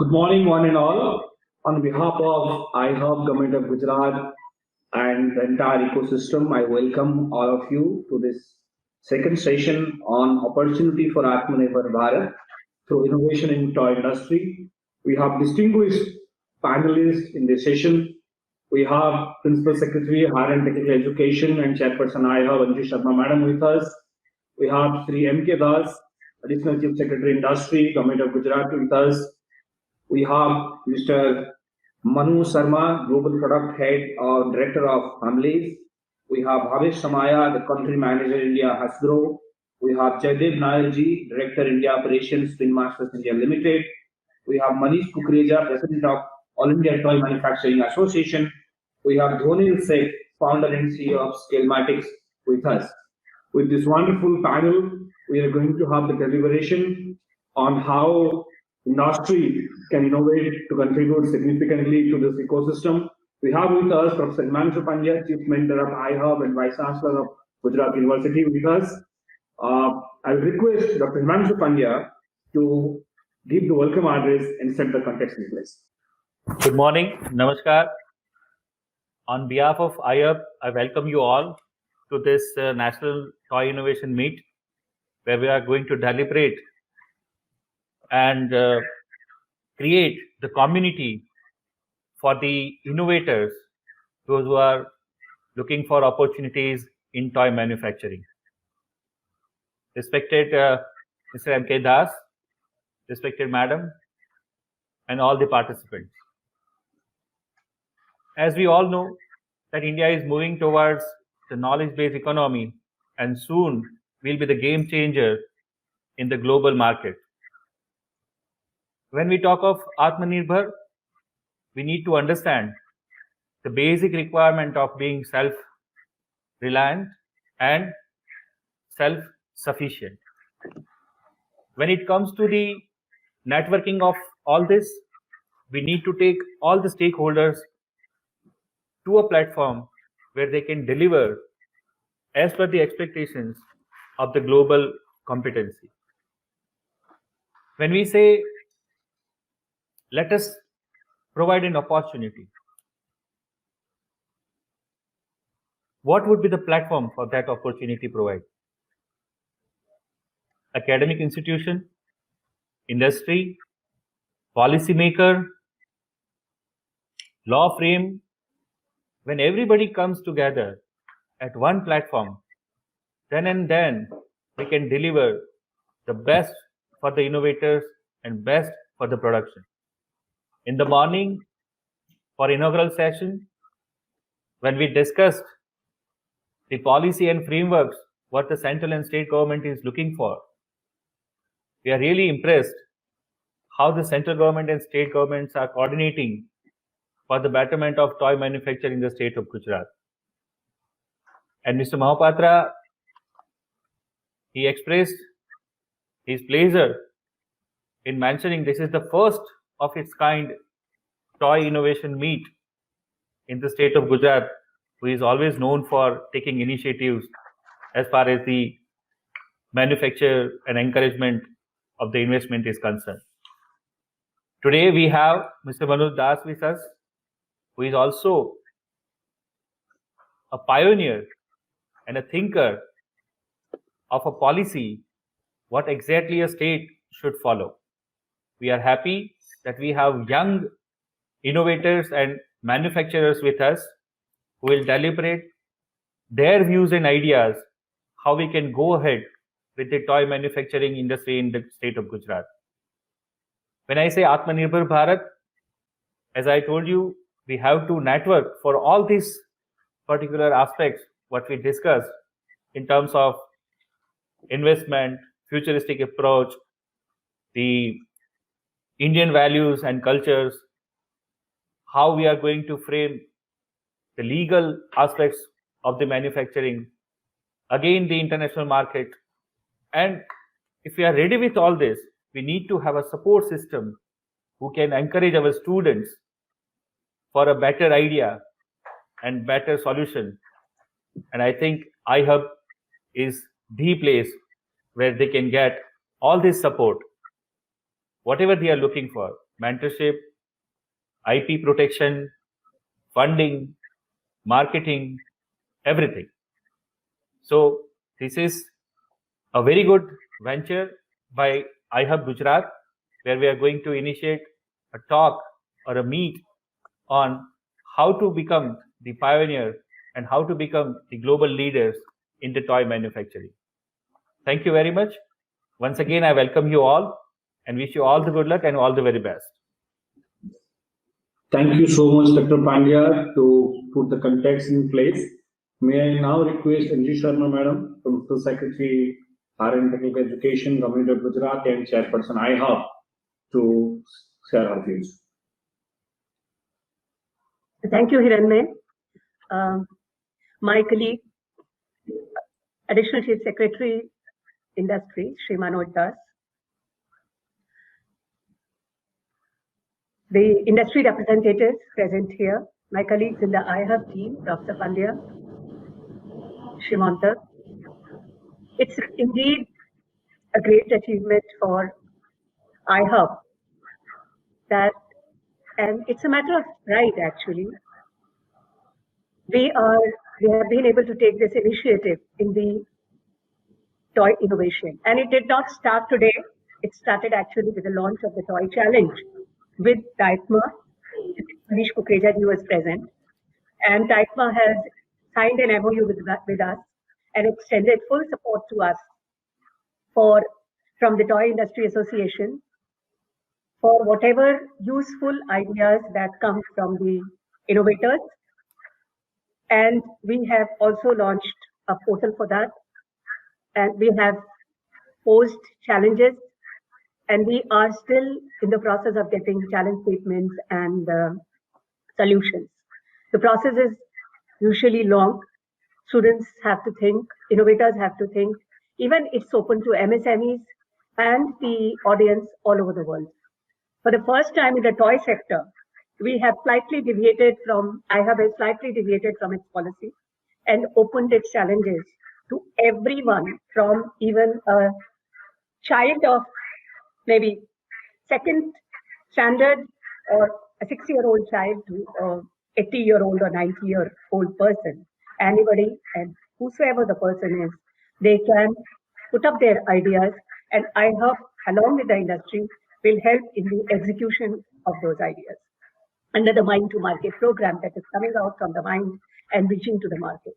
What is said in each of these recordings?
Good morning, one and all. On behalf of IHub, Government of Gujarat, and the entire ecosystem, I welcome all of you to this second session on opportunity for Atmanirbhar Bharat through innovation in toy industry. We have distinguished panelists in this session. We have Principal Secretary, Higher and Technical Education and Chairperson IHub, Anju Sharma Madam with us. We have Sri M.K. Das, Additional Chief Secretary Industry, Government of Gujarat with us. We have Mr. Manu Sharma, Global Product Head or Director of Hamleys. We have Bhavesh Samaya, the Country Manager India Hasbro. We have Jaidev Nairji, Director India Operations, Spin Masters India Limited. We have Manish Kukreja, President of All India Toy Manufacturing Association. We have Dhonil Seth, Founder and CEO of Scalmatics with us. With this wonderful panel, we are going to have the deliberation on how industry can innovate to contribute significantly to this ecosystem. We have with us Professor Himanshu Pandya, Chief Mentor of iHub and Vice Chancellor of Gujarat University with us. I request Dr. Himanshu Pandya to give the welcome address and set the context in place. Good morning, Namaskar. On behalf of iHub, I welcome you all to this National Toy Innovation Meet, where we are going to deliberate and create the community for the innovators, those who are looking for opportunities in toy manufacturing. Respected Mr. M.K. Das, respected Madam, and all the participants. As we all know, that India is moving towards the knowledge-based economy and soon will be the game changer in the global market. When we talk of Atmanirbhar, we need to understand the basic requirement of being self-reliant and self-sufficient. When it comes to the networking of all this, we need to take all the stakeholders to a platform where they can deliver as per the expectations of the global competency. When we say, let us provide an opportunity, what would be the platform for that opportunity provided? Academic institution, industry, policymaker, law frame. When everybody comes together at one platform, then we can deliver the best for the innovators and best for the production. In the morning, for inaugural session, when we discussed the policy and frameworks, what the central and state government is looking for, we are really impressed how the central government and state governments are coordinating for the betterment of toy manufacturing in the state of Gujarat. And Mr. Mahapatra, he expressed his pleasure in mentioning this is the first of its kind toy innovation meet in the state of Gujarat, who is always known for taking initiatives as far as the manufacture and encouragement of the investment is concerned. Today we have Mr. Manu Das with us, who is also a pioneer and a thinker of a policy, what exactly a state should follow. We are happy that we have young innovators and manufacturers with us who will deliberate their views and ideas how we can go ahead with the toy manufacturing industry in the state of Gujarat. When I say Atmanirbhar Bharat, as I told you, we have to network for all these particular aspects what we discussed in terms of investment, futuristic approach, the Indian values and cultures, how we are going to frame the legal aspects of the manufacturing, again the international market. And if we are ready with all this, we need to have a support system who can encourage our students for a better idea and better solution. And I think iHub is the place where they can get all this support, whatever they are looking for. mentorship, IP protection, funding, marketing, everything. So this is a very good venture by iHub Gujarat, where we are going to initiate a talk or a meet on how to become the pioneer and how to become the global leaders in the toy manufacturing. Thank you very much. Once again, I welcome you all and wish you all the good luck and all the very best. Thank you so much, Dr. Pandya, to put the context in place. May I now request Anji Sharma, Madam, Principal Secretary, R&D Technical Education, Government of Gujarat, and Chairperson iHub, to share her views. Thank you, Hiranmay. My colleague, Additional Chief Secretary, Industry, Shri Manoj Das, the industry representatives present here, my colleagues in the iHub team, Dr. Pandya, Shrimanta. It's indeed a great achievement for iHub that, and it's a matter of pride actually. We have been able to take this initiative in the toy innovation, and it did not start today. It started actually with the launch of the toy challenge with TITMA. Manish Kukreja ji was present, and TITMA has signed an MOU with us and extended full support to us from the Toy Industry Association for whatever useful ideas that come from the innovators. And we have also launched a portal for that. And we have posed challenges, and we are still in the process of getting challenge statements and solutions. The process is usually long. Students have to think, innovators have to think. Even it's open to MSMEs and the audience all over the world. For the first time in the toy sector, we have slightly deviated from, iHub has slightly deviated from its policy and opened its challenges to everyone, from even a child of maybe second standard or a 6-year-old child to a 80-year-old or 90-year-old person. Anybody and whosoever the person is, they can put up their ideas, and iHub, along with the industry, will help in the execution of those ideas under the Mind to Market program that is coming out from the mind and reaching to the market.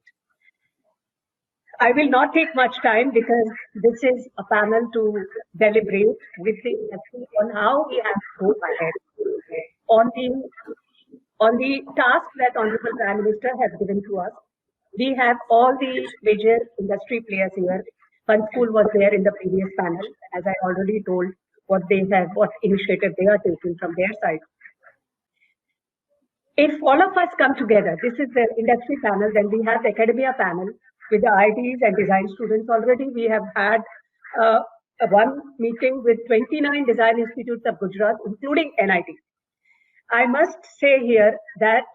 I will not take much time because this is a panel to deliberate with the industry on how we have to go ahead on the task that Honorable Prime Minister has given to us. We have all the major industry players here. Fun School was there in the previous panel, as I already told what initiative they are taking from their side. If all of us come together, this is the industry panel, then we have the academia panel with the IITs and design students. Already we have had one meeting with 29 design institutes of Gujarat, including NIT. I must say here that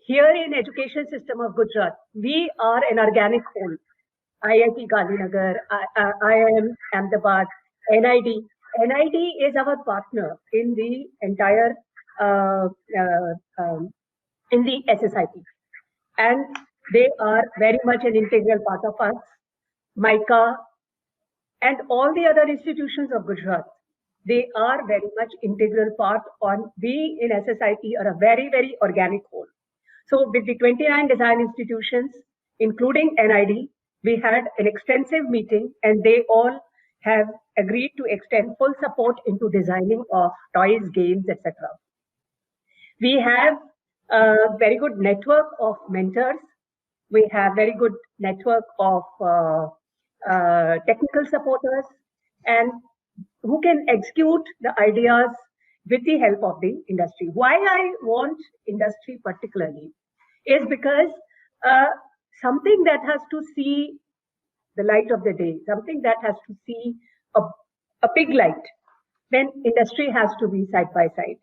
here in education system of Gujarat, we are an organic whole. IIT Gandhinagar, IIM Ahmedabad, NID. NID is our partner in the entire in the SSIP, and they are very much an integral part of us. MICA and all the other institutions of Gujarat, they are very much integral part on we in SSIP are a very, very organic whole. So with the 29 design institutions, including NID, we had an extensive meeting, and they all have agreed to extend full support into designing of toys, games, etc. We have a very good network of mentors. We have very good network of technical supporters, and who can execute the ideas with the help of the industry. Why I want industry particularly is because something that has to see the light of the day, something that has to see a big light, then industry has to be side by side.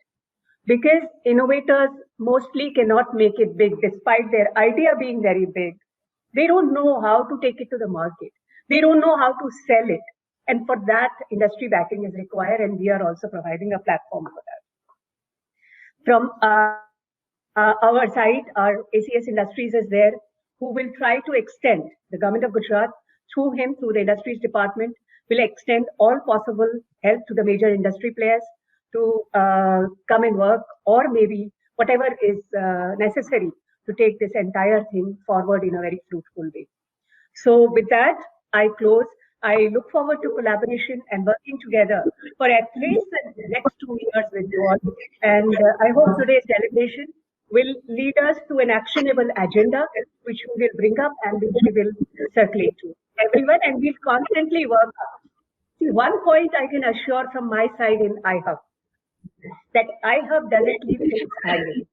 Because innovators mostly cannot make it big despite their idea being very big. They don't know how to take it to the market. They don't know how to sell it. And for that, industry backing is required, and we are also providing a platform for that. From our side, our ACS Industries is there, who will try to extend the government of Gujarat through the Industries Department, will extend all possible help to the major industry players to come and work, or maybe whatever is necessary to take this entire thing forward in a very fruitful way. So with that, I close. I look forward to collaboration and working together for at least the next 2 years with you all. And I hope today's delegation will lead us to an actionable agenda, which we will bring up and which we will circulate to everyone, and we'll constantly work. See, one point I can assure from my side in iHub, that iHub doesn't leave things hanging.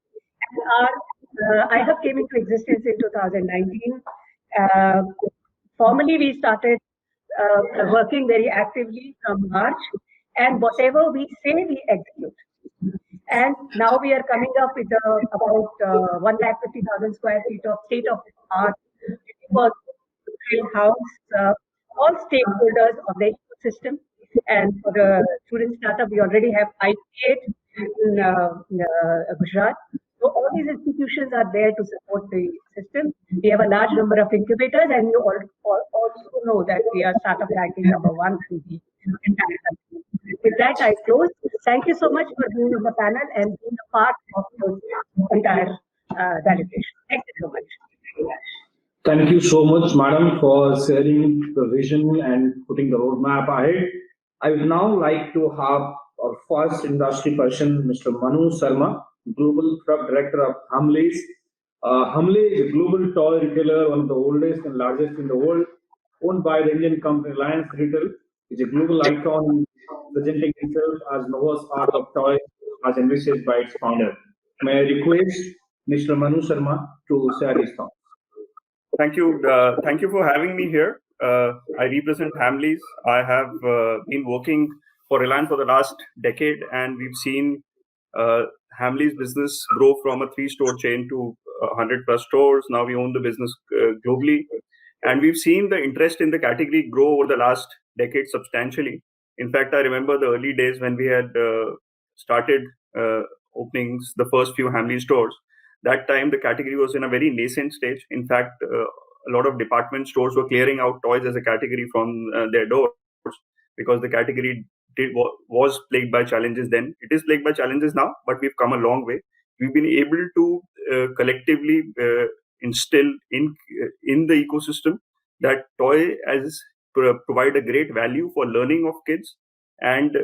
Our iHub came into existence in 2019. Formally, we started working very actively from March, and whatever we say, we execute. And now we are coming up with about 150,000 square feet of state-of-the-art house, all stakeholders of the ecosystem. And for the student startup, we already have IP8 in Gujarat. So all these institutions are there to support the system. We have a large number of incubators, and you also know that we are startup ranking #1 in the entire country. With that, I close. Thank you so much for being on the panel and being a part of the entire delegation. Thank you so much. Thank you so much, madam, for sharing the vision and putting the roadmap ahead. I would now like to have our first industry person, Mr. Manu Sharma, Global Product Director of Hamleys. Hamleys is a global toy retailer, one of the oldest and largest in the world, owned by the Indian company Reliance Retail. It's a global icon, presenting itself as Noah's Ark of toys, as envisaged by its founder. May I request Mr. Manu Sharma to share his thoughts? Thank you. Thank you for having me here. I represent Hamleys. I have been working for Reliance for the last decade, and we've seen Hamleys business grow from a 3-store chain to 100 plus stores. Now we own the business globally, and we've seen the interest in the category grow over the last decade substantially. In fact, I remember the early days when we had started openings, the first few Hamleys stores. That time, the category was in a very nascent stage. In fact, a lot of department stores were clearing out toys as a category from their doors because the category was plagued by challenges then. It is plagued by challenges now, but we've come a long way. We've been able to collectively instill in the ecosystem that toy provide a great value for learning of kids and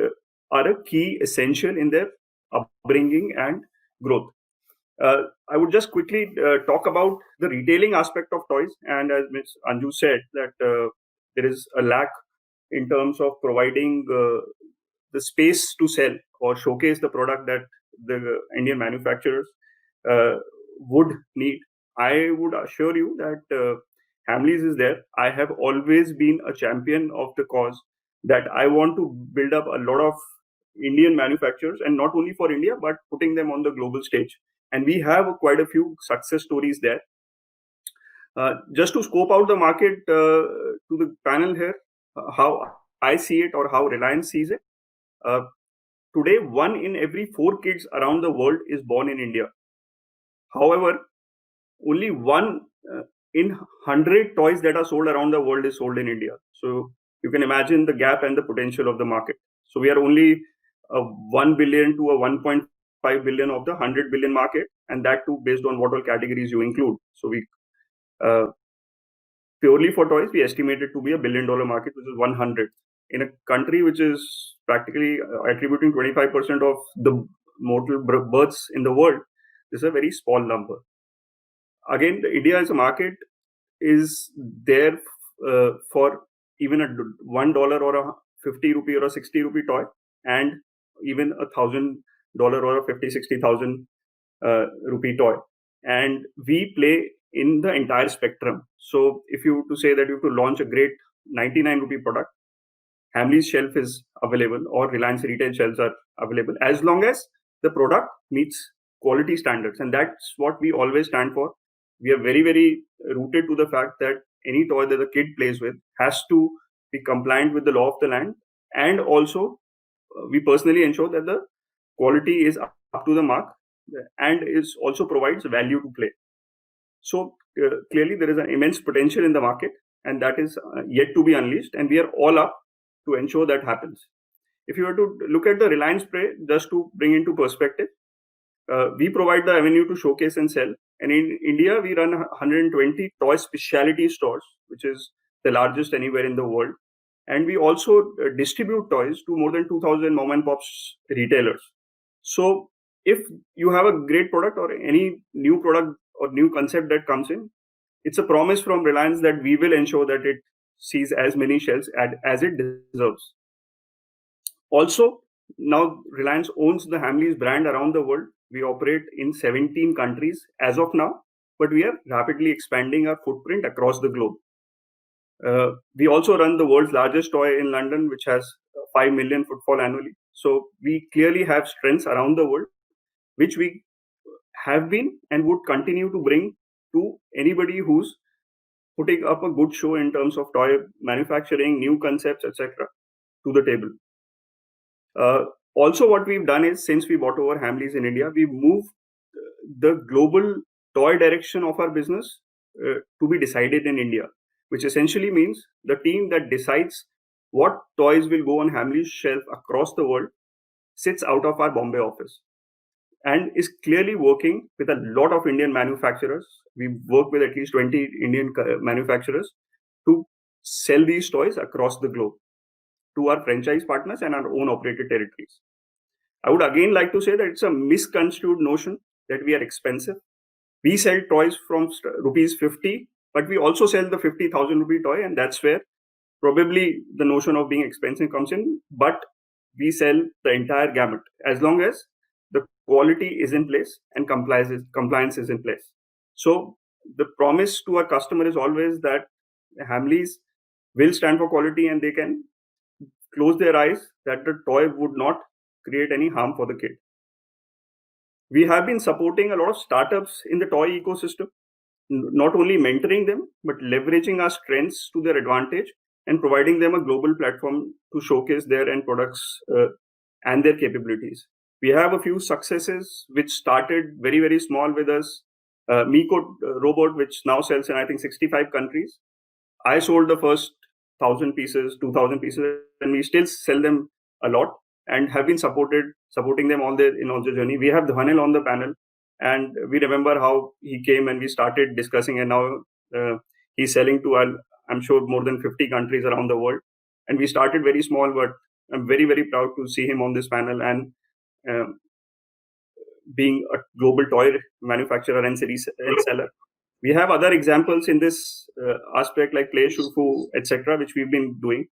are a key essential in their upbringing and growth. I would just quickly talk about the retailing aspect of toys. And as Ms. Anju said, that there is a lack in terms of providing the space to sell or showcase the product that the Indian manufacturers would need. I would assure you that Hamleys is there. I have always been a champion of the cause that I want to build up a lot of Indian manufacturers, and not only for India, but putting them on the global stage. And we have quite a few success stories there. Just to scope out the market to the panel here, how I see it or how Reliance sees it. Today, 1 in every 4 kids around the world is born in India. However, only 1 in 100 toys that are sold around the world is sold in India. So you can imagine the gap and the potential of the market. So we are only 1 billion to a 1.5 billion of the 100 billion market, and that too based on what all categories you include. So we purely for toys, we estimate it to be $1 billion market, which is 100. In a country which is practically attributing 25% of the mortal births in the world, this is a very small number. Again, India as a market is there for even a $1 or a 50 rupee or a 60 rupee toy, and even $1,000 or a 50-60,000 rupee toy. And we play in the entire spectrum. So if you to say that you have to launch a great 99 rupee product, Hamleys shelf is available or Reliance retail shelves are available as long as the product meets quality standards. And that's what we always stand for. We are very, very rooted to the fact that any toy that the kid plays with has to be compliant with the law of the land, and also we personally ensure that the quality is up to the mark and is also provides value to play. So clearly there is an immense potential in the market, and that is yet to be unleashed, and we are all up to ensure that happens. If you were to look at the Reliance Spray, just to bring into perspective, we provide the avenue to showcase and sell. And in India, we run 120 toy specialty stores, which is the largest anywhere in the world. And we also distribute toys to more than 2,000 mom and pops retailers. So if you have a great product or any new product or new concept that comes in, it's a promise from Reliance that we will ensure that it sees as many shelves as it deserves. Also, now Reliance owns the Hamleys brand around the world. We operate in 17 countries as of now, but we are rapidly expanding our footprint across the globe. We also run the world's largest toy in London, which has 5 million footfall annually. So we clearly have strengths around the world, which we have been and would continue to bring to anybody who's putting up a good show in terms of toy manufacturing, new concepts, etc., to the table. Also, what we've done is, since we bought over Hamleys in India, we've moved the global toy direction of our business to be decided in India, which essentially means the team that decides what toys will go on Hamleys' shelf across the world sits out of our Bombay office and is clearly working with a lot of Indian manufacturers. We work with at least 20 Indian manufacturers to sell these toys across the globe to our franchise partners and our own operated territories. I would again like to say that it's a misconstrued notion that we are expensive. We sell toys from rupees 50, but we also sell the 50,000 rupee toy, and that's where probably the notion of being expensive comes in. But we sell the entire gamut as long as the quality is in place and compliance is in place. So the promise to our customer is always that Hamleys will stand for quality, and they can close their eyes that the toy would not create any harm for the kid. We have been supporting a lot of startups in the toy ecosystem, not only mentoring them, but leveraging our strengths to their advantage and providing them a global platform to showcase their end products and their capabilities. We have a few successes which started very, very small with us. Miko robot, which now sells in, I think, 65 countries. I sold the first 1,000 pieces, 2,000 pieces, and we still sell them a lot and have been supporting them all in all the journey. We have Dhwanil on the panel, and we remember how he came and we started discussing, and now he's selling to, I'm sure, more than 50 countries around the world. And we started very small, but I'm very, very proud to see him on this panel and being a global toy manufacturer and seller. We have other examples in this aspect like Play Shufu, etc., which we've been doing.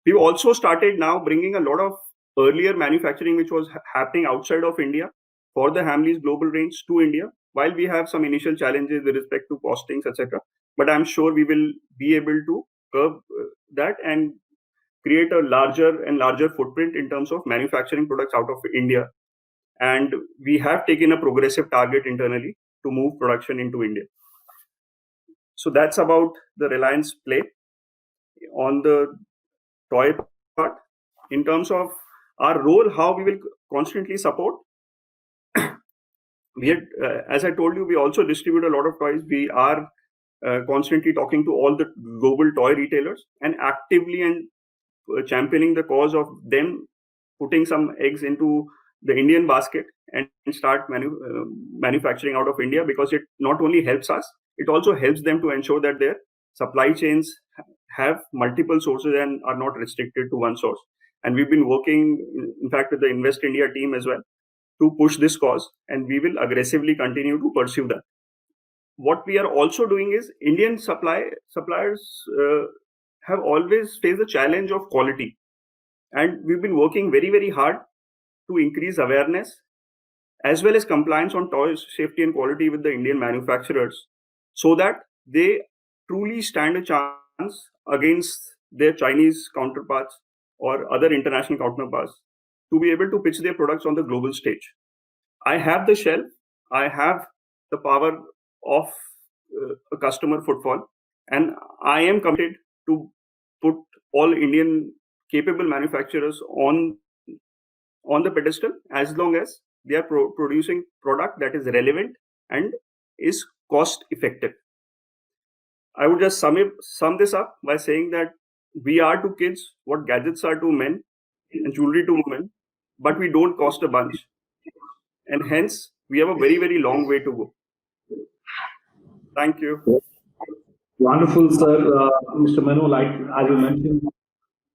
We've also started now bringing a lot of earlier manufacturing which was happening outside of India for the Hamleys global range to India. While we have some initial challenges with respect to costings, etc., but I'm sure we will be able to curb that and create a larger and larger footprint in terms of manufacturing products out of India. And we have taken a progressive target internally to move production into India. So that's about the Reliance play on the toy part. In terms of our role, how we will constantly support. We had, as I told you, we also distribute a lot of toys. We are constantly talking to all the global toy retailers and actively and championing the cause of them putting some eggs into the Indian basket and start manufacturing out of India, because it not only helps us, it also helps them to ensure that their supply chains have multiple sources and are not restricted to one source. And we've been working, in fact, with the Invest India team as well to push this cause, and we will aggressively continue to pursue that. What we are also doing is Indian suppliers have always faced the challenge of quality, and we've been working very, very hard to increase awareness as well as compliance on toy safety and quality with the Indian manufacturers, so that they truly stand a chance against their Chinese counterparts or other international counterparts to be able to pitch their products on the global stage. I have the shelf, I have the power of a customer footfall, and I am committed to put all Indian capable manufacturers on the pedestal as long as they are producing product that is relevant and is cost effective. I would just sum this up by saying that we are to kids what gadgets are to men and jewelry to women, but we don't cost a bunch. And hence, we have a very, very long way to go. Thank you. Wonderful, sir. Mr. Manu, like as you mentioned,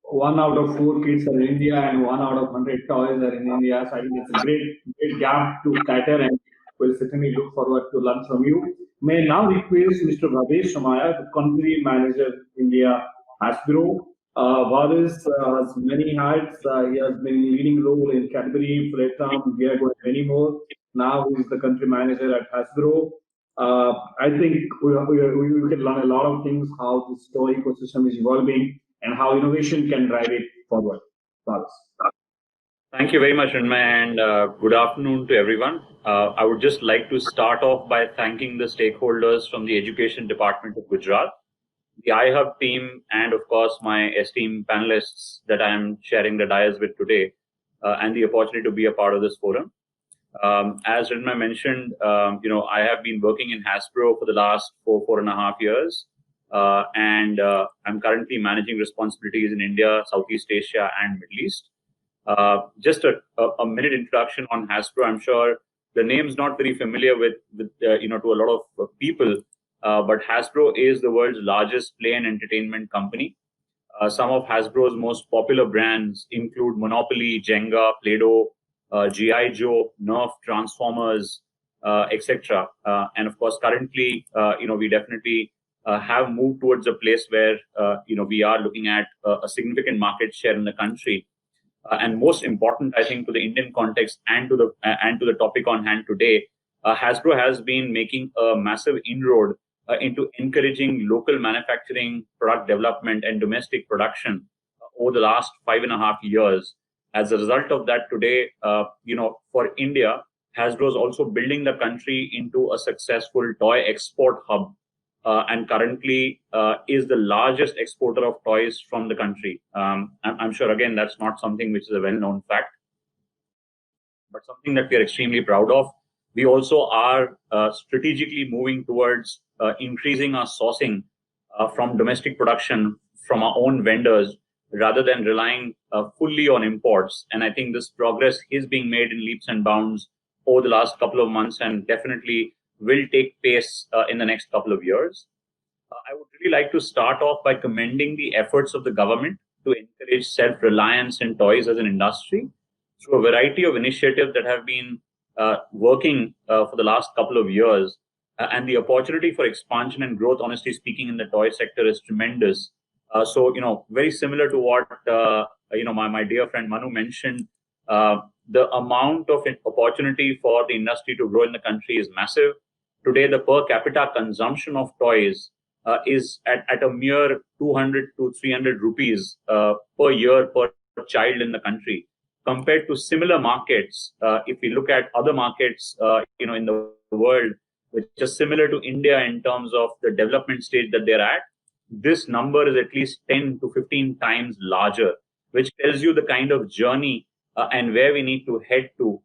1 out of 4 kids are in India and 1 out of 100 toys are in India. So I think it's a great gap to cater, and we'll certainly look forward to learn from you. May I now request Mr. Bhavesh Somaya, the Country Manager India Hasbro. Bhavesh has many hats. He has been leading role in Cadbury, Playtime, Diageo, and many more. Now he is the Country Manager at Hasbro. I think we can learn a lot of things, how this toy ecosystem is evolving and how innovation can drive it forward. Thank you very much, Ranmay, and good afternoon to everyone. I would just like to start off by thanking the stakeholders from the Education Department of Gujarat, the iHub team, and of course my esteemed panelists that I am sharing the dais with today, and the opportunity to be a part of this forum. As Ranmay mentioned, I have been working in Hasbro for the last 4.5 years. And I'm currently managing responsibilities in India, Southeast Asia, and Middle East. Just a minute introduction on Hasbro. I'm sure the name's not very familiar with to a lot of people, but Hasbro is the world's largest play and entertainment company. Some of Hasbro's most popular brands include Monopoly, Jenga, Play-Doh, G.I. Joe, Nerf, Transformers, etc. And of course, currently, we definitely have moved towards a place where we are looking at a significant market share in the country, and most important, I think, to the Indian context and to the topic on hand today, Hasbro has been making a massive inroad into encouraging local manufacturing, product development, and domestic production over the last 5.5 years. As a result of that, today, for India, Hasbro is also building the country into a successful toy export hub. And currently is the largest exporter of toys from the country. I'm sure, again, that's not something which is a well-known fact, but something that we are extremely proud of. We also are strategically moving towards increasing our sourcing from domestic production from our own vendors rather than relying fully on imports. And I think this progress is being made in leaps and bounds over the last couple of months, and definitely will take pace in the next couple of years. I would really like to start off by commending the efforts of the government to encourage self-reliance in toys as an industry through a variety of initiatives that have been working for the last couple of years. And the opportunity for expansion and growth, honestly speaking, in the toy sector is tremendous. So, very similar to what, my dear friend Manu mentioned, the amount of opportunity for the industry to grow in the country is massive. Today, the per capita consumption of toys is at a mere 200 to 300 rupees per year per child in the country. Compared to similar markets, if we look at other markets, in the world, which are similar to India in terms of the development stage that they're at, this number is at least 10 to 15 times larger, which tells you the kind of journey and where we need to head to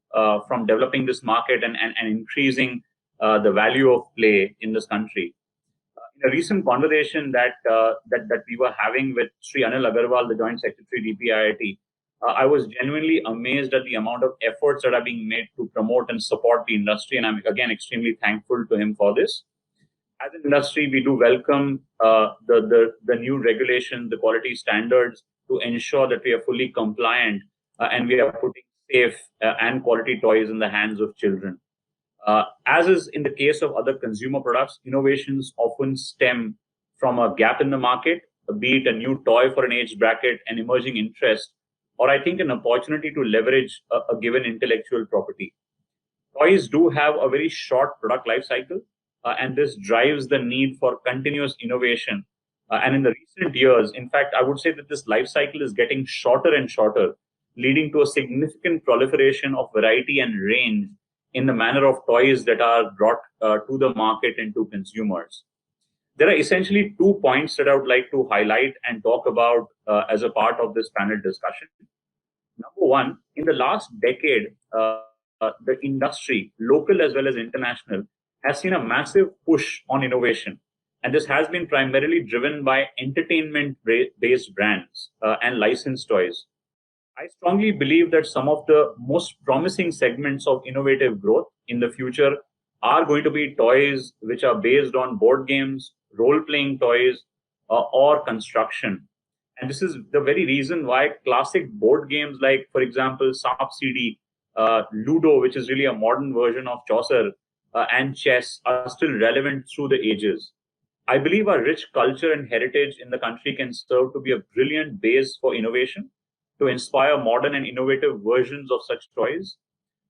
from developing this market and increasing the value of play in this country. In a recent conversation that we were having with Sri Anil Agarwal, the Joint Secretary, DPIIT, I was genuinely amazed at the amount of efforts that are being made to promote and support the industry, and I'm again extremely thankful to him for this. As an industry, we do welcome the new regulations, the quality standards, to ensure that we are fully compliant and we are putting safe and quality toys in the hands of children. As is in the case of other consumer products, innovations often stem from a gap in the market, be it a new toy for an age bracket, an emerging interest, or I think an opportunity to leverage a given intellectual property. Toys do have a very short product life cycle, and this drives the need for continuous innovation. And in the recent years, in fact, I would say that this life cycle is getting shorter and shorter, leading to a significant proliferation of variety and range in the manner of toys that are brought to the market and to consumers. There are essentially 2 points that I would like to highlight and talk about as a part of this panel discussion. Number one, in the last decade, the industry, local as well as international, has seen a massive push on innovation. And this has been primarily driven by entertainment-based brands and licensed toys. I strongly believe that some of the most promising segments of innovative growth in the future are going to be toys which are based on board games, role-playing toys, or construction. And this is the very reason why classic board games like, for example, Saap CD, Ludo, which is really a modern version of Chaucer, and chess are still relevant through the ages. I believe our rich culture and heritage in the country can serve to be a brilliant base for innovation to inspire modern and innovative versions of such toys.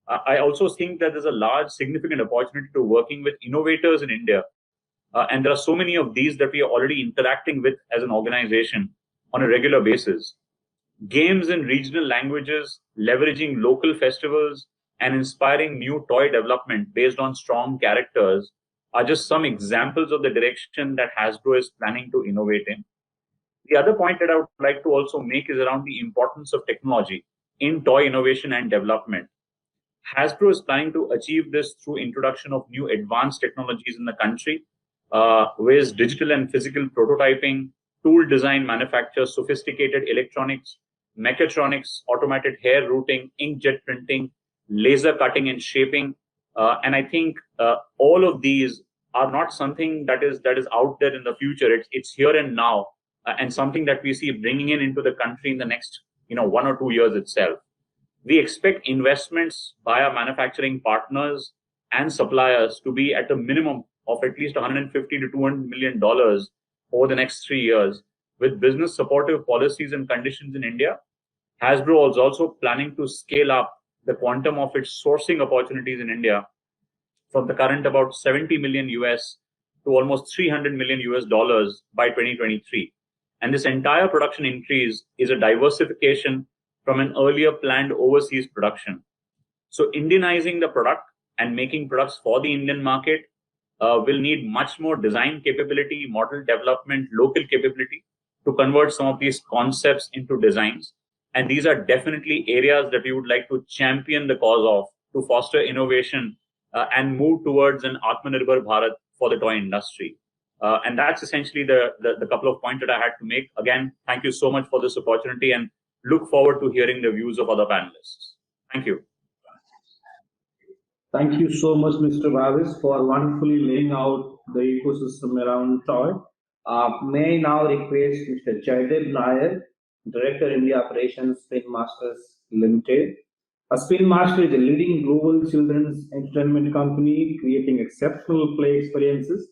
I also think that there's a large, significant opportunity to working with innovators in India. And there are so many of these that we are already interacting with as an organization on a regular basis. Games in regional languages, leveraging local festivals, and inspiring new toy development based on strong characters are just some examples of the direction that Hasbro is planning to innovate in. The other point that I would like to also make is around the importance of technology in toy innovation and development. Hasbro is planning to achieve this through introduction of new advanced technologies in the country, with digital and physical prototyping, tool design, manufacture, sophisticated electronics, mechatronics, automated hair routing, inkjet printing, laser cutting and shaping. And I think all of these are not something that is out there in the future. It's here and now, and something that we see bringing into the country in the next 1 or 2 years itself. We expect investments by our manufacturing partners and suppliers to be at a minimum of at least $150 to $200 million over the next 3 years. With business supportive policies and conditions in India, Hasbro is also planning to scale up the quantum of its sourcing opportunities in India from the current about 70 million US to almost 300 million US dollars by 2023. And this entire production increase is a diversification from an earlier planned overseas production. So Indianizing the product and making products for the Indian market will need much more design capability, model development, local capability to convert some of these concepts into designs. And these are definitely areas that we would like to champion the cause of to foster innovation and move towards an Atmanirbhar Bharat for the toy industry. And that's essentially the couple of points that I had to make. Again, thank you so much for this opportunity and look forward to hearing the views of other panelists. Thank you. Thank you so much, Mr. Bhavis, for wonderfully laying out the ecosystem around toy. May I now request Mr. Jaydev Nair, Director India Operations, Spin Masters Limited. Spin Master is a leading global children's entertainment company creating exceptional play experiences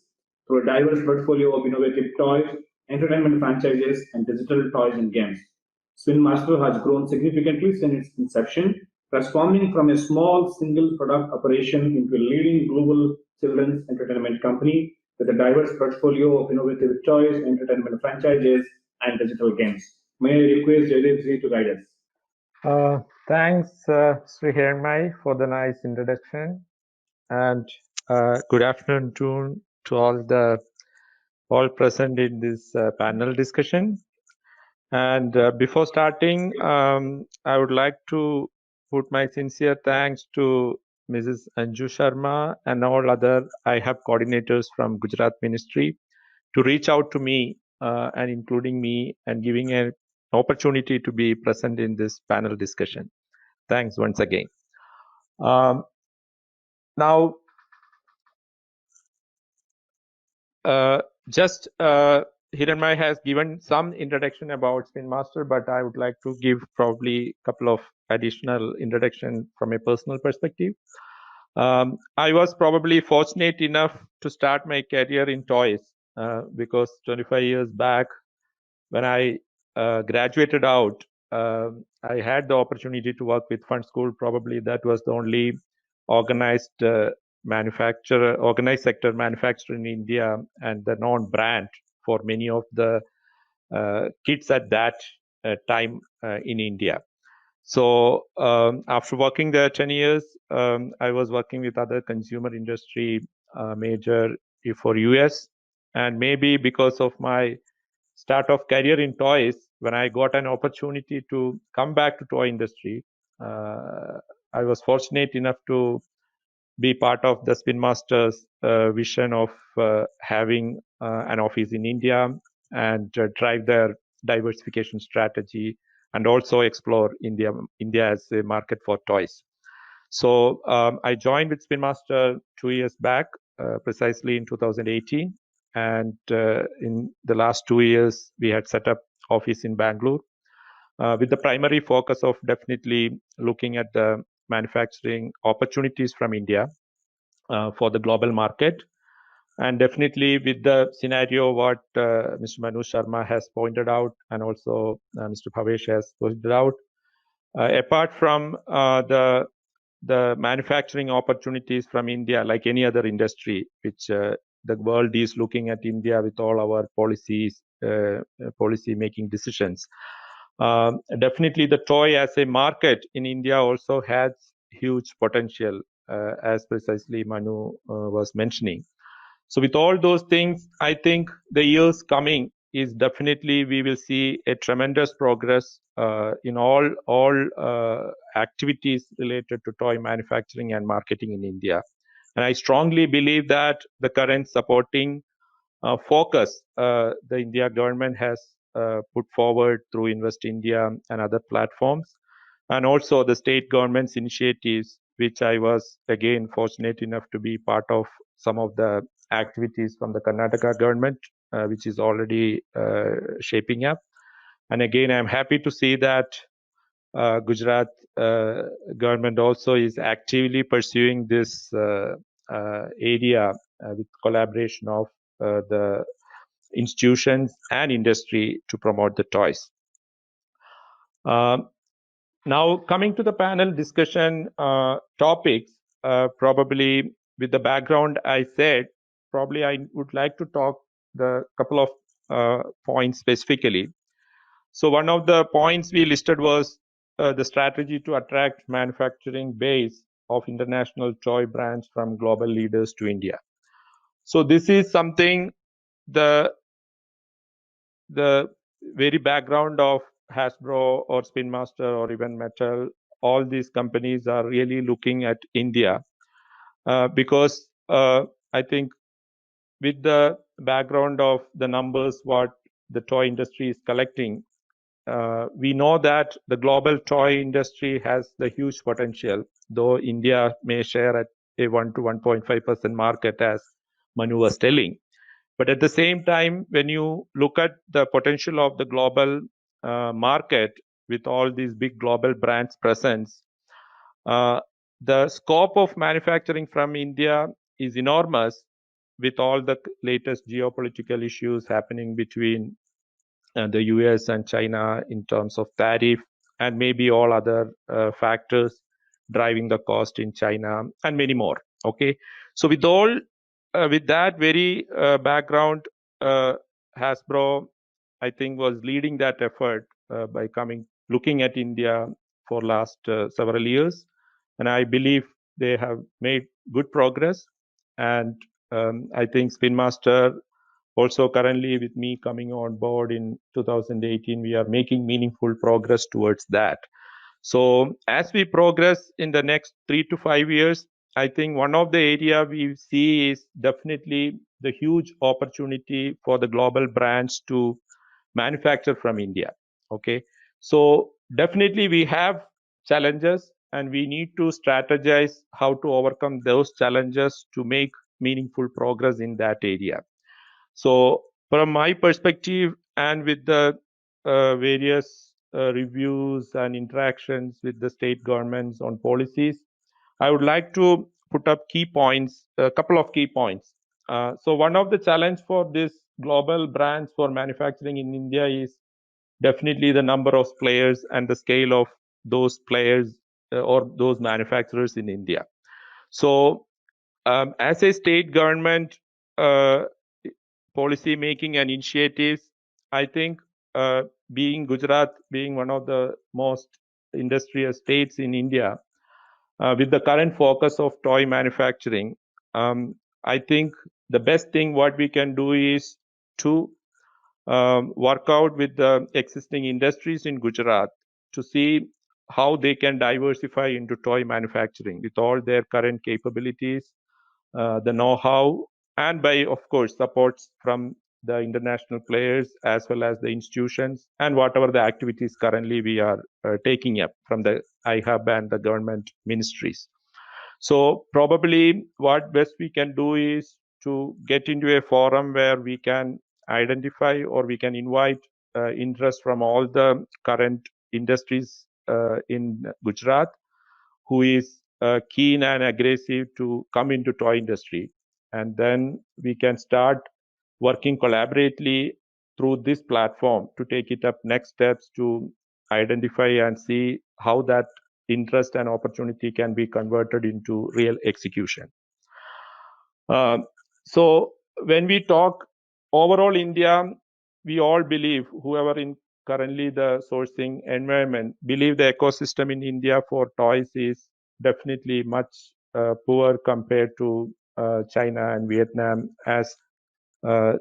through a diverse portfolio of innovative toys, entertainment franchises, and digital toys and games. Spin Master has grown significantly since its inception, transforming from a small single product operation into a leading global children's entertainment company with a diverse portfolio of innovative toys, entertainment franchises, and digital games. May I request Jaydev to guide us? Thanks, Sri Hiranmai, for the nice introduction, and good afternoon to all present in this panel discussion. And before starting, I would like to put my sincere thanks to Mrs. Anju Sharma and all other iHub coordinators from Gujarat Ministry to reach out to me and including me and giving an opportunity to be present in this panel discussion. Thanks once again. Now, Hiranmai has given some introduction about Spin Master, but I would like to give probably a couple of additional introduction from a personal perspective. I was probably fortunate enough to start my career in toys because 25 years back, when I graduated out, I had the opportunity to work with Fund School. Probably that was the only organized sector manufacturer in India and the known brand for many of the kids at that time in India. So after working there 10 years, I was working with other consumer industry major for US And maybe because of my start of career in toys, when I got an opportunity to come back to toy industry, I was fortunate enough to be part of the Spin Masters vision of having an office in India and drive their diversification strategy and also explore India as a market for toys. So I joined with Spin Master 2 years back, precisely in 2018. And in the last 2 years, we had set up office in Bangalore with the primary focus of definitely looking at the manufacturing opportunities from India for the global market. And definitely with the scenario what Mr. Manu Sharma has pointed out and also Mr. Bhavesh has pointed out, apart from the manufacturing opportunities from India, like any other industry, which the world is looking at India with all our policies, policy making decisions. Definitely the toy as a market in India also has huge potential, as precisely Manu was mentioning. So with all those things, I think the years coming is definitely we will see a tremendous progress in all activities related to toy manufacturing and marketing in India. And I strongly believe that the current supporting focus the India government has put forward through Invest India and other platforms, and also the state government's initiatives, which I was again fortunate enough to be part of some of the activities from the Karnataka government, which is already shaping up. And again, I'm happy to see that Gujarat government also is actively pursuing this area with collaboration of the institutions and industry to promote the toys. Now, coming to the panel discussion topics, probably with the background I said, probably I would like to talk the couple of points specifically. So one of the points we listed was the strategy to attract manufacturing base of international toy brands from global leaders to India. So this is something the very background of Hasbro or Spin Master or even Mattel, all these companies are really looking at India because I think with the background of the numbers what the toy industry is collecting, we know that the global toy industry has the huge potential, though India may share at a 1 to 1.5% market, as Manu was telling. But at the same time, when you look at the potential of the global market with all these big global brands presence, the scope of manufacturing from India is enormous with all the latest geopolitical issues happening between the US and China in terms of tariff and maybe all other factors driving the cost in China and many more. Okay, so with all with that very background, Hasbro, I think, was leading that effort by looking at India for last several years, and I believe they have made good progress. And I think Spin Master also currently with me coming on board in 2018, we are making meaningful progress towards that. So as we progress in the next 3 to 5 years, I think one of the area we see is definitely the huge opportunity for the global brands to manufacture from India. Okay, so definitely we have challenges and we need to strategize how to overcome those challenges to make meaningful progress in that area. So from my perspective and with the various reviews and interactions with the state governments on policies, I would like to put up key points, a couple of key points. So one of the challenge for this global brands for manufacturing in India is definitely the number of players and the scale of those players or those manufacturers in India. So as a state government, policy making and initiatives, I think being Gujarat, being one of the most industrious states in India, with the current focus of toy manufacturing, I think the best thing what we can do is to work out with the existing industries in Gujarat to see how they can diversify into toy manufacturing with all their current capabilities, the know-how, and by, of course, supports from the international players as well as the institutions and whatever the activities currently we are taking up from the iHub and the government ministries. So probably what best we can do is to get into a forum where we can identify or we can invite interest from all the current industries in Gujarat who is keen and aggressive to come into toy industry. And then we can start working collaboratively through this platform to take it up next steps to identify and see how that interest and opportunity can be converted into real execution. So when we talk overall India, we all believe, whoever in currently the sourcing environment, believe the ecosystem in India for toys is definitely much poor compared to China and Vietnam, as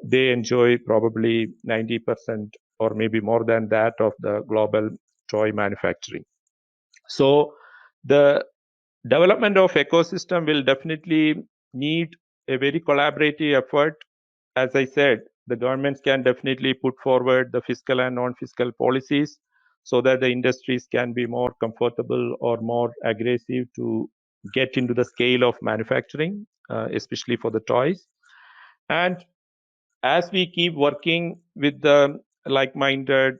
they enjoy probably 90% or maybe more than that of the global toy manufacturing. So the development of ecosystem will definitely need a very collaborative effort. As I said, the governments can definitely put forward the fiscal and non-fiscal policies so that the industries can be more comfortable or more aggressive to get into the scale of manufacturing, especially for the toys. And as we keep working with the like-minded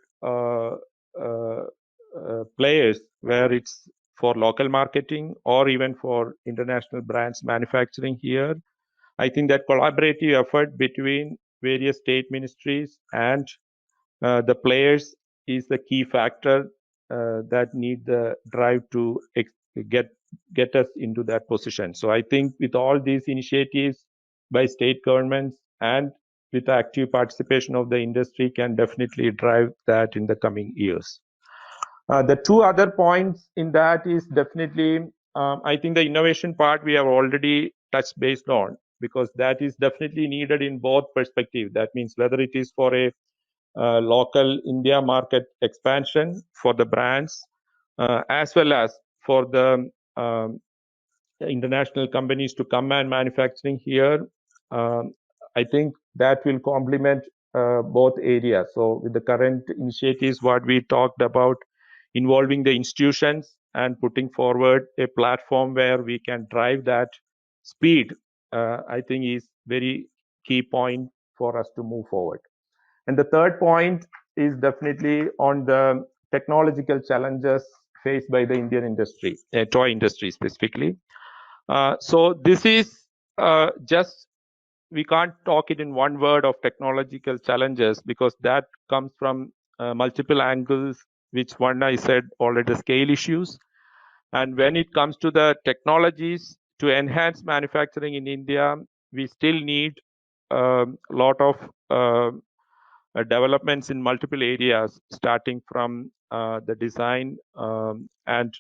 players, where it's for local marketing or even for international brands manufacturing here, I think that collaborative effort between various state ministries and the players is the key factor that need the drive to get us into that position. So I think with all these initiatives by state governments and with the active participation of the industry can definitely drive that in the coming years. The two other points in that is definitely, I think the innovation part we have already touched based on, because that is definitely needed in both perspectives. That means whether it is for a local India market expansion for the brands, as well as for the international companies to come and manufacturing here. I think that will complement both areas. So with the current initiatives, what we talked about, involving the institutions and putting forward a platform where we can drive that speed, I think is very key point for us to move forward. And the third point is definitely on the technological challenges faced by the Indian industry, toy industry specifically. So this is just, we can't talk it in one word of technological challenges, because that comes from multiple angles, which one I said already, the scale issues. And when it comes to the technologies to enhance manufacturing in India, we still need a lot of developments in multiple areas, starting from the design and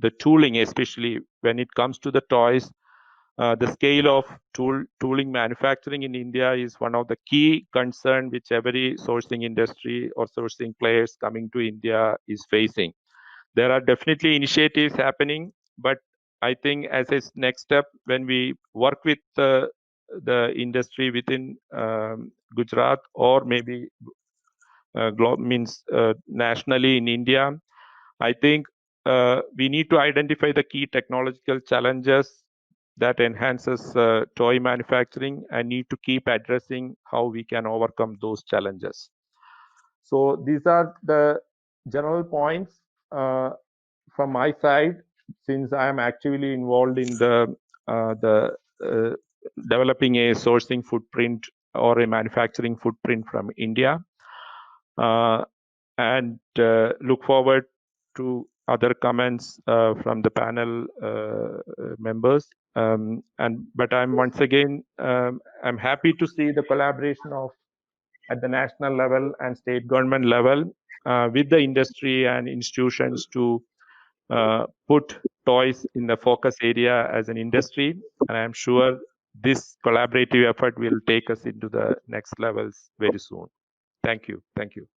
the tooling, especially when it comes to the toys. The scale of tooling manufacturing in India is one of the key concern which every sourcing industry or sourcing players coming to India is facing. There are definitely initiatives happening, but I think as a next step, when we work with the industry within Gujarat or maybe nationally in India, I think we need to identify the key technological challenges that enhances toy manufacturing and need to keep addressing how we can overcome those challenges. So these are the general points from my side, since I am actively involved in the developing a sourcing footprint or a manufacturing footprint from India, and look forward to other comments from the panel members. But I'm once again, I'm happy to see the collaboration of at the national level and state government level with the industry and institutions to put toys in the focus area as an industry. And I'm sure this collaborative effort will take us into the next levels very soon. Thank you. Thank you.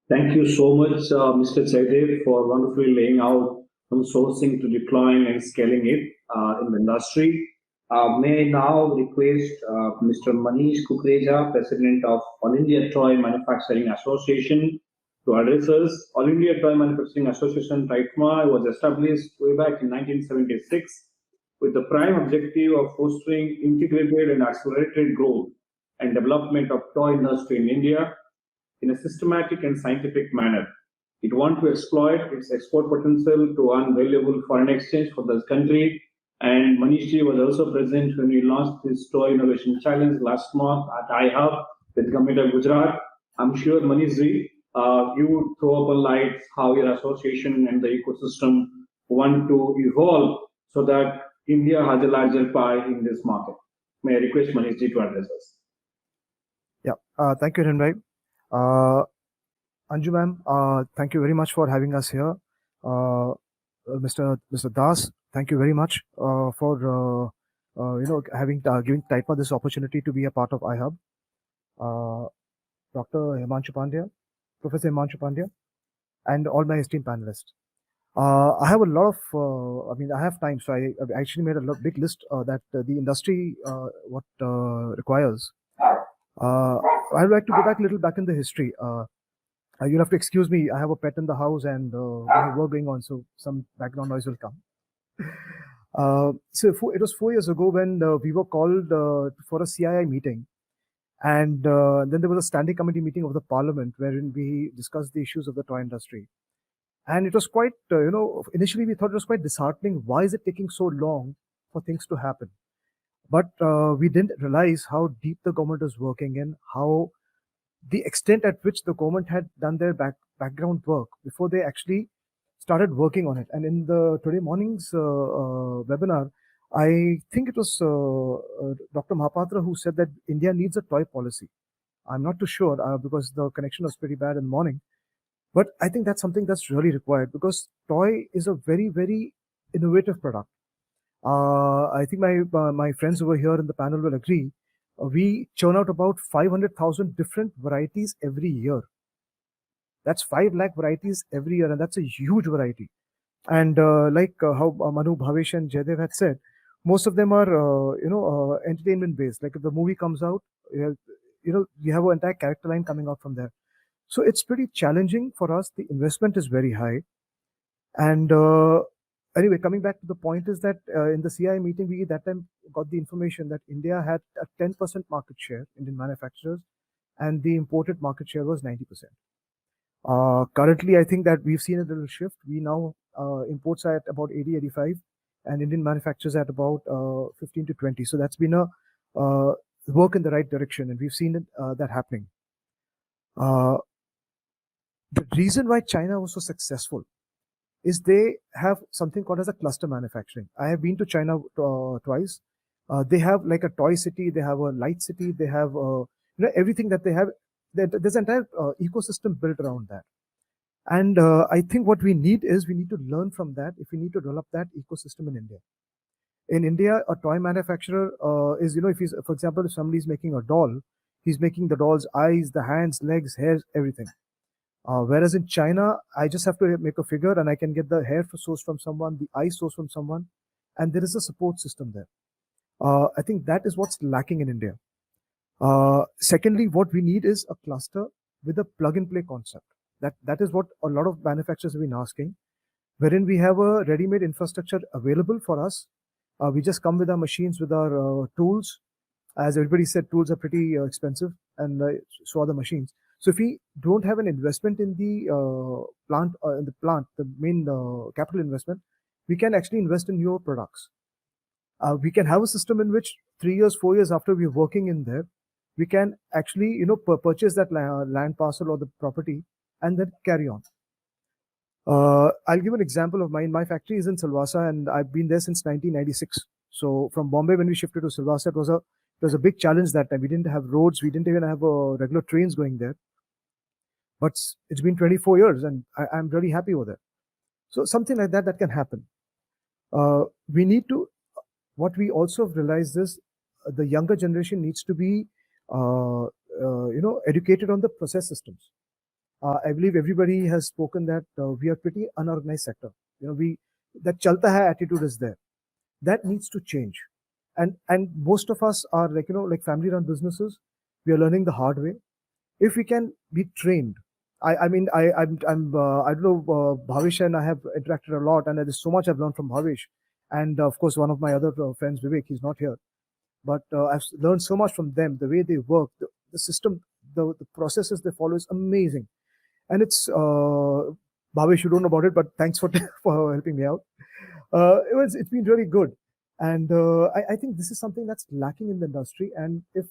Thank you so much, Mr. Jaidev, for wonderfully laying out from sourcing to deploying and scaling it in the industry. May I now request Mr. Manish Kukreja, President of All India Toy Manufacturing Association, to address us. All India Toy Manufacturing Association, TITMA, was established way back in 1976 with the prime objective of fostering integrated and accelerated growth and development of toy industry in India in a systematic and scientific manner. It wants to exploit its export potential to earn valuable foreign exchange for the country. And Manish ji was also present when we launched this Toy Innovation Challenge last month at iHub with Government of Gujarat. I'm sure Manish ji, you would throw up a light how your association and the ecosystem want to evolve so that India has a larger pie in this market. May I request Manish ji to address us? Yeah, thank you, Hiren Anju ma'am, thank you very much for having us here. Mr. Das, thank you very much for having giving TITMA this opportunity to be a part of iHub. Dr. Himanshu Pandya, Professor Himanshu Pandya, and all my esteemed panelists. I have a lot of, I have time, so I actually made a big list that the industry requires. I would like to go back a little back in the history. You'll have to excuse me. I have a pet in the house and we have work going on, so some background noise will come. It was 4 years ago when we were called for a CII meeting, and then there was a standing committee meeting of the Parliament wherein we discussed the issues of the toy industry. And it was quite, initially we thought it was quite disheartening. Why is it taking so long for things to happen? But we didn't realize how deep the government is working in, how the extent at which the government had done their background work before they actually started working on it. And in the today morning's webinar, I think it was Dr. Mahapatra who said that India needs a toy policy. I'm not too sure because the connection was pretty bad in the morning. But I think that's something that's really required because toy is a very, very innovative product. I think my friends over here in the panel will agree. We churn out about 500,000 different varieties every year. That's 5 lakh varieties every year, and that's a huge variety. And like how Manu, Bhavesh, and Jaidev had said, most of them are entertainment based. Like if the movie comes out, you have an entire character line coming out from there. So it's pretty challenging for us. The investment is very high. And anyway, coming back to the point is that in the CII meeting, we that time got the information that India had a 10% market share, Indian manufacturers, and the imported market share was 90%. Currently, I think that we've seen a little shift. We now imports are at about 80, 85, and Indian manufacturers at about 15 to 20. So that's been a work in the right direction, and we've seen it, that happening. The reason why China was so successful is they have something called as a cluster manufacturing. I have been to China twice. They have like a toy city, they have a light city, they have everything that they have. There's an entire ecosystem built around that. And I think what we need is we need to learn from that if we need to develop that ecosystem in India. In India, a toy manufacturer is, if he's, for example, if somebody's making a doll, he's making the doll's eyes, the hands, legs, hair, everything. Whereas in China, I just have to make a figure and I can get the hair source from someone, the eye source from someone, and there is a support system there. I think that is what's lacking in India. Secondly, what we need is a cluster with a plug-and-play concept. That is what a lot of manufacturers have been asking, wherein we have a ready-made infrastructure available for us. We just come with our machines, with our tools. As everybody said, tools are pretty expensive, and so are the machines. So if we don't have an investment in the plant, the main capital investment, we can actually invest in newer products. We can have a system in which 3 years, 4 years after we're working in there, we can actually, purchase that land parcel or the property and then carry on. I'll give an example of mine. My factory is in Silvassa and I've been there since 1996. So from Bombay, when we shifted to Silvassa, it was a big challenge that time. We didn't have roads. We didn't even have regular trains going there. But it's been 24 years and I'm really happy with it. So something like that can happen. we need to, what we also have realized is the younger generation needs to be, educated on the process systems. I believe everybody has spoken that we are pretty unorganized sector. That chalta hai attitude is there. That needs to change. And most of us are like family run businesses. We are learning the hard way. If we can be trained, I don't know, Bhavish and I have interacted a lot, and there's so much I've learned from Bhavish. And of course, one of my other friends, Vivek, he's not here. But I've learned so much from them. The way they work, the system, the processes they follow is amazing. And it's, Bhavesh, you don't know about it, but thanks for for helping me out. It's been really good. And I think this is something that's lacking in the industry. And if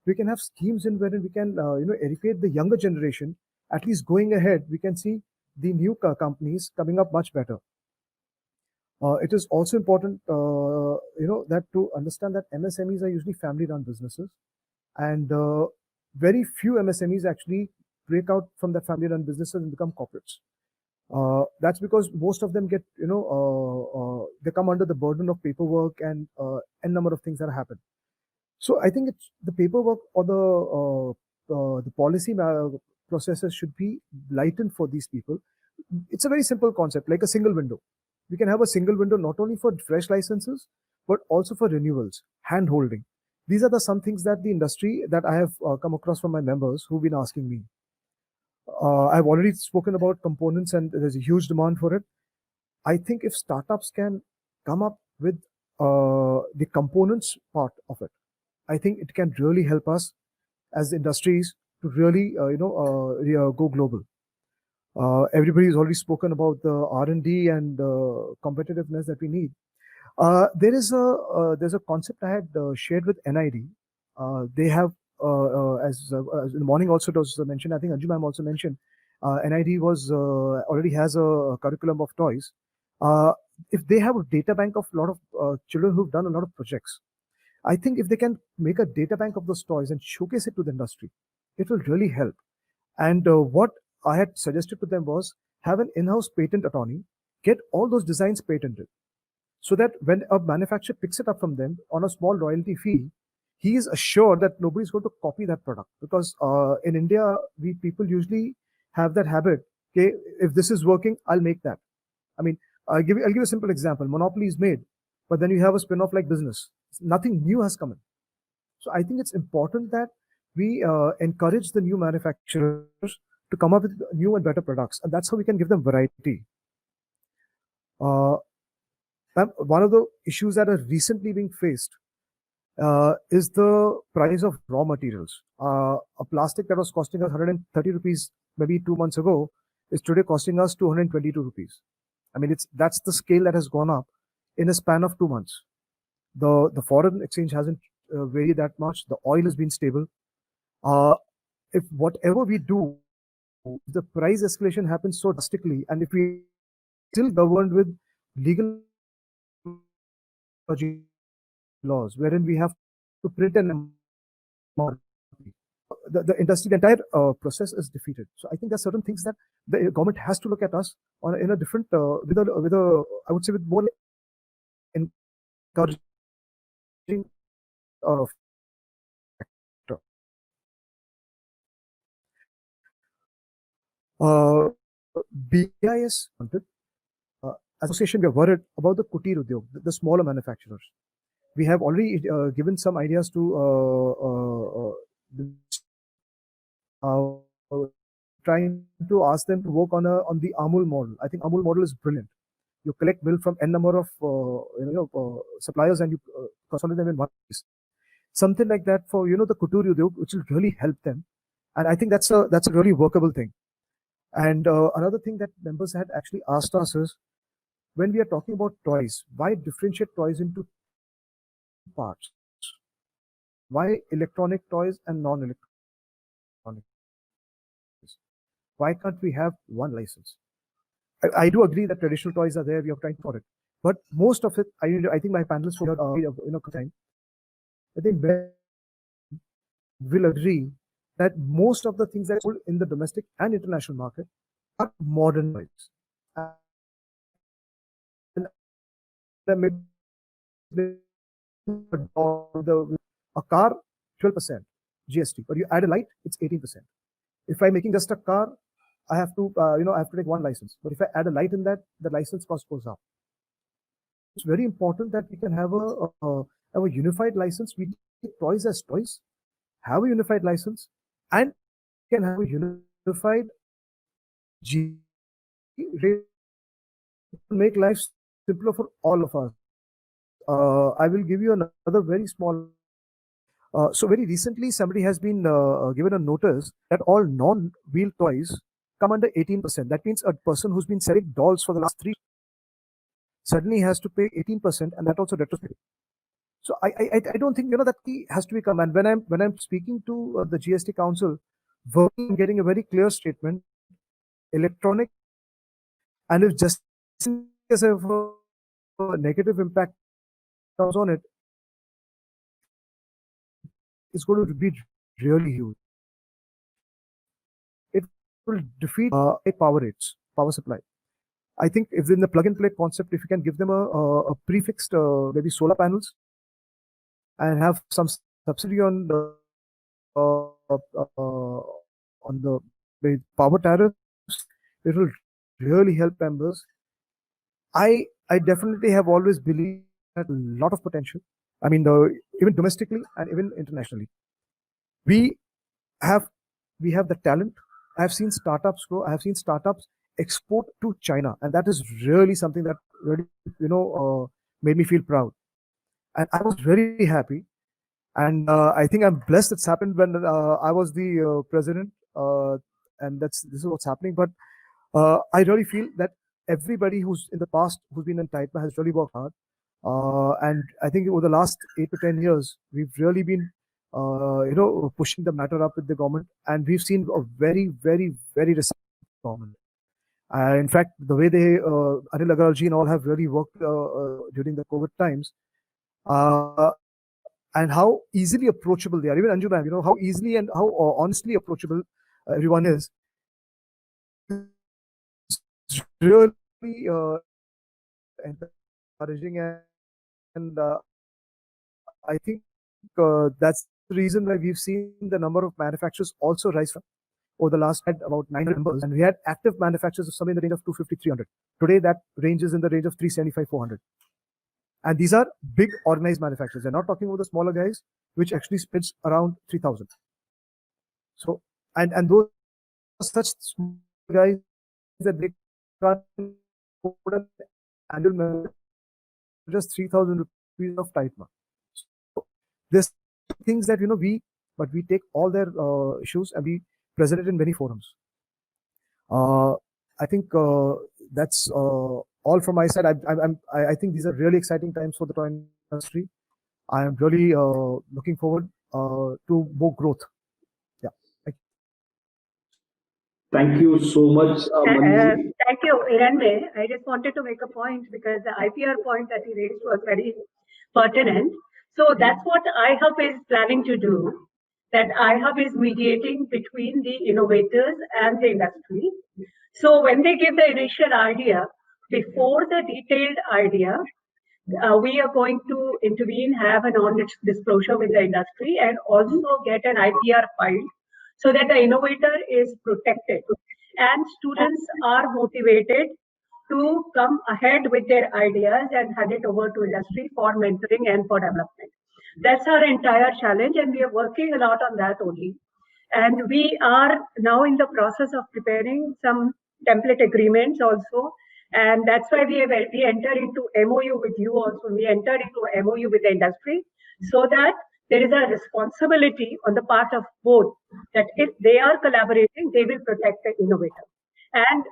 we can have schemes in wherein we can, educate the younger generation, at least going ahead, we can see the new companies coming up much better. It is also important, that to understand that MSMEs are usually family-run businesses, and very few MSMEs actually break out from the family-run businesses and become corporates. That's because most of them get, they come under the burden of paperwork and n number of things that happen. So I think it's the paperwork or the policy processes should be lightened for these people. It's a very simple concept, like a single window. We can have a single window not only for fresh licenses, but also for renewals, hand holding. These are some things that the industry that I have come across from my members who've been asking me. I've already spoken about components and there's a huge demand for it. I think if startups can come up with the components part of it, I think it can really help us as industries to really, go global. Everybody's already spoken about the R&D and competitiveness that we need. There's a concept I had shared with NID. They have, as in the morning also it was mentioned, I think Anju ma'am also mentioned, NID already has a curriculum of toys. If they have a data bank of a lot of children who've done a lot of projects, I think if they can make a data bank of those toys and showcase it to the industry, it will really help. And what I had suggested to them was have an in-house patent attorney, get all those designs patented, so that when a manufacturer picks it up from them on a small royalty fee, he is assured that nobody's going to copy that product. Because in India, people usually have that habit. Okay, if this is working, I'll make that. I mean, I'll give you a simple example. Monopoly is made, but then you have a spin-off like business. Nothing new has come in. So I think it's important that we encourage the new manufacturers to come up with new and better products, and that's how we can give them variety. One of the issues that are recently being faced is the price of raw materials. A plastic that was costing us 130 rupees maybe 2 months ago is today costing us 222 rupees. I mean, that's the scale that has gone up in a span of 2 months. The foreign exchange hasn't varied that much. The oil has been stable. If whatever we do, the price escalation happens so drastically, and if we still governed with legal laws, wherein we have to print an MRP, the industry, the entire process is defeated. So I think there are certain things that the government has to look at us in a different, with a, I would say, with more encouraging factor. BIS association, we are worried about the Kutir Udyog, the smaller manufacturers. We have already given some ideas to trying to ask them to work on the Amul model. I think Amul model is brilliant. You collect milk from n number of suppliers and you consolidate them in one place. Something like that for the Kutir Udyog, which will really help them. And I think that's a really workable thing. And another thing that members had actually asked us is, when we are talking about toys, why differentiate toys into parts? Why electronic toys and non-electronic? Why can't we have one license? I do agree that traditional toys are there, we are trying for it. But most of it, I think my panelists time, I think will agree that most of the things that are sold in the domestic and international market are modern toys. a car, 12% GST, but you add a light, it's 18%. If I'm making just a car, I have to, I have to take one license. But if I add a light in that, the license cost goes up. It's very important that we can have a unified license. We take toys as toys, have a unified license, and can have a unified G rate to make life simpler for all of us. I will give you another very small. So very recently, somebody has been given a notice that all non-wheel toys come under 18%. That means a person who's been selling dolls for the last 3 suddenly has to pay 18%, and that also retrospective. So I don't think that key has to become. And when I'm speaking to the GST Council, working, getting a very clear statement, electronic, and if just in case of a negative impact comes on it, it's going to be really huge. It will defeat power rates, power supply. I think if in the plug-and-play concept, if you can give them a prefixed maybe solar panels and have some subsidy on the power tariffs, it will really help members. I definitely have always believed that a lot of potential. I mean, even domestically and even internationally, we have the talent. I have seen startups grow. I have seen startups export to China, and that is really something that really made me feel proud. And I was very happy. And I think I'm blessed it's happened when I was the president, and this is what's happening. But I really feel that everybody who's in the past who's been in TITMA has really worked hard. And I think over the last 8 to 10 years, we've really been, pushing the matter up with the government, and we've seen a very, very, very receptive government. In fact, the way they, Anil Agarwalji and all have really worked during the COVID times, and how easily approachable they are. Even Anju ma'am, how easily and how honestly approachable everyone is. It's really encouraging, and I think that's the reason why we've seen the number of manufacturers also rise from over the last had about 900 members, and we had active manufacturers of somewhere in the range of 250, 300. Today, that range is in the range of 375, 400. And these are big organized manufacturers. They're not talking about the smaller guys, which actually splits around 3,000. So, and those such small guys that they can't afford an annual membership, just 3,000 rupees of TITMA. So there's things that we take all their issues and we present it in many forums. I think that's all from my side. I think these are really exciting times for the toy industry. I am really looking forward to more growth. Yeah. Thank you so much. Thank you, Irande. I just wanted to make a point because the IPR point that he raised was very pertinent. So that's what iHub is planning to do. That iHub is mediating between the innovators and the industry. So when they give the initial idea, before the detailed idea, we are going to intervene, have a non-disclosure with the industry, and also get an IPR filed so that the innovator is protected and students are motivated to come ahead with their ideas and hand it over to industry for mentoring and for development. That's our entire challenge, and we are working a lot on that only. And we are now in the process of preparing some template agreements also. And that's why we entered into MOU with you also. We entered into MOU with the industry so that there is a responsibility on the part of both that if they are collaborating, they will protect the innovator. And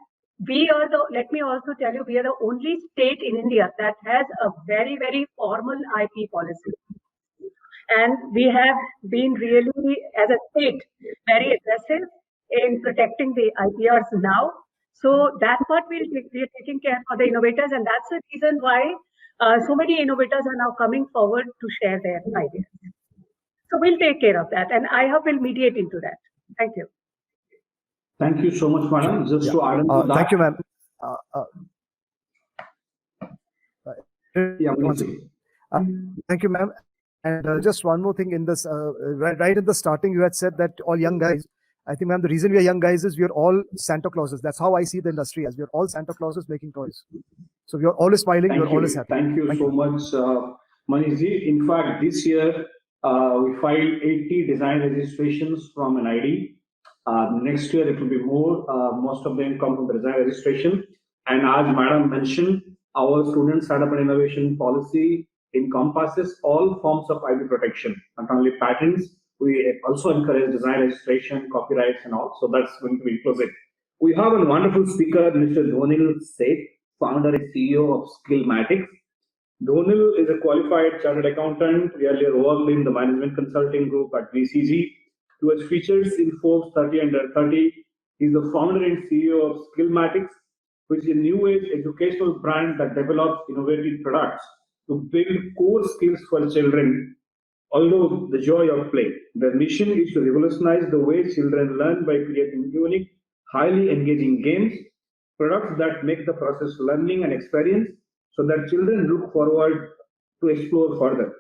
we are let me also tell you, we are the only state in India that has a very, very formal IP policy. And we have been really, as a state, very aggressive in protecting the IPRs now. So that part we are taking care for the innovators, and that's the reason why so many innovators are now coming forward to share their ideas. So we'll take care of that, and iHub will mediate into that. Thank you. Thank you so much, madam. Just to add on to that. Thank you, ma'am. Yeah, once Manish. again. Thank you, ma'am. And just one more thing in this, right in the starting, you had said that all young guys. I think, ma'am, the reason we are young guys is we are all Santa Clauses. That's how I see the industry as. We are all Santa Clauses making toys. So we are always smiling. We are always happy. Thank you so much, Manish ji. In fact, this year we filed 80 design registrations from NID. Next year it will be more. Most of them come from the design registration. And as Madam mentioned, our student startup and innovation policy encompasses all forms of IP protection, not only patents. We also encourage design registration, copyrights, and all. So that's going to be inclusive. We have a wonderful speaker, Mr. Dhonil Seth, founder and CEO of Skillmatics. Dhonil is a qualified chartered accountant, earlier worked in the management consulting group at BCG. He was featured in Forbes 30 Under 30. He's the founder and CEO of Skillmatics, which is a new age educational brand that develops innovative products to build core skills for children. Although the joy of play, their mission is to revolutionize the way children learn by creating unique, highly engaging games, products that make the process learning an experience so that children look forward to explore further.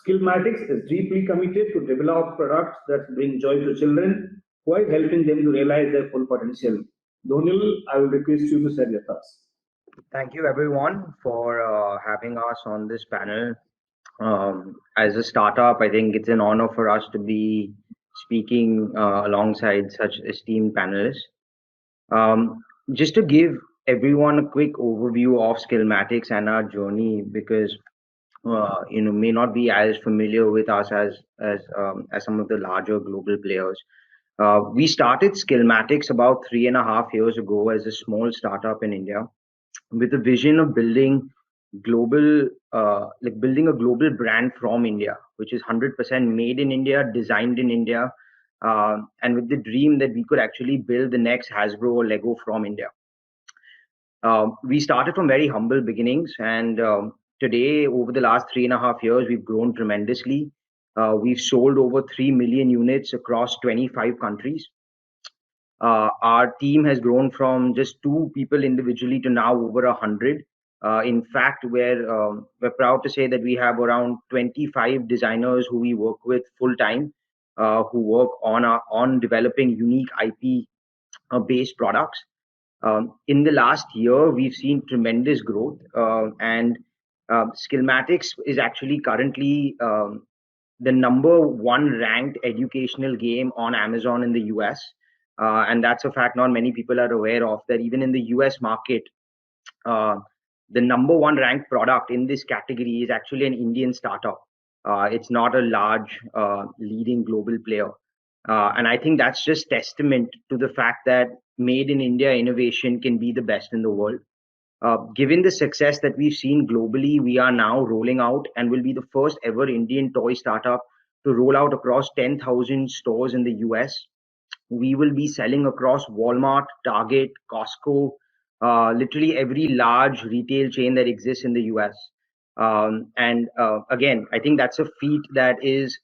Skillmatics is deeply committed to develop products that bring joy to children while helping them to realize their full potential. Dhonil, I will request you to share your thoughts. Thank you, everyone, for having us on this panel. As a startup, I think it's an honor for us to be speaking alongside such esteemed panelists. Just to give everyone a quick overview of Skillmatics and our journey, because may not be as familiar with us as some of the larger global players. We started Skillmatics about 3.5 years ago as a small startup in India, with a vision of building global, building a global brand from India, which is 100% made in India, designed in India, and with the dream that we could actually build the next Hasbro or Lego from India. We started from very humble beginnings, and today, over the last 3.5 years, we've grown tremendously. We've sold over 3 million units across 25 countries. Our team has grown from just 2 people individually to now over 100. In fact, we're proud to say that we have around 25 designers who we work with full time, who work on developing unique IP based products. In the last year, we've seen tremendous growth, and Skillmatics is actually currently the #1 ranked educational game on Amazon in the US. And that's a fact not many people are aware of, that even in the US market, the #1 ranked product in this category is actually an Indian startup. It's not a large leading global player. And I think that's just testament to the fact that made in India innovation can be the best in the world. Given the success that we've seen globally, we are now rolling out and will be the first ever Indian toy startup to roll out across 10,000 stores in the US. We will be selling across Walmart, Target, Costco, literally every large retail chain that exists in the US. And again, I think that's a feat that is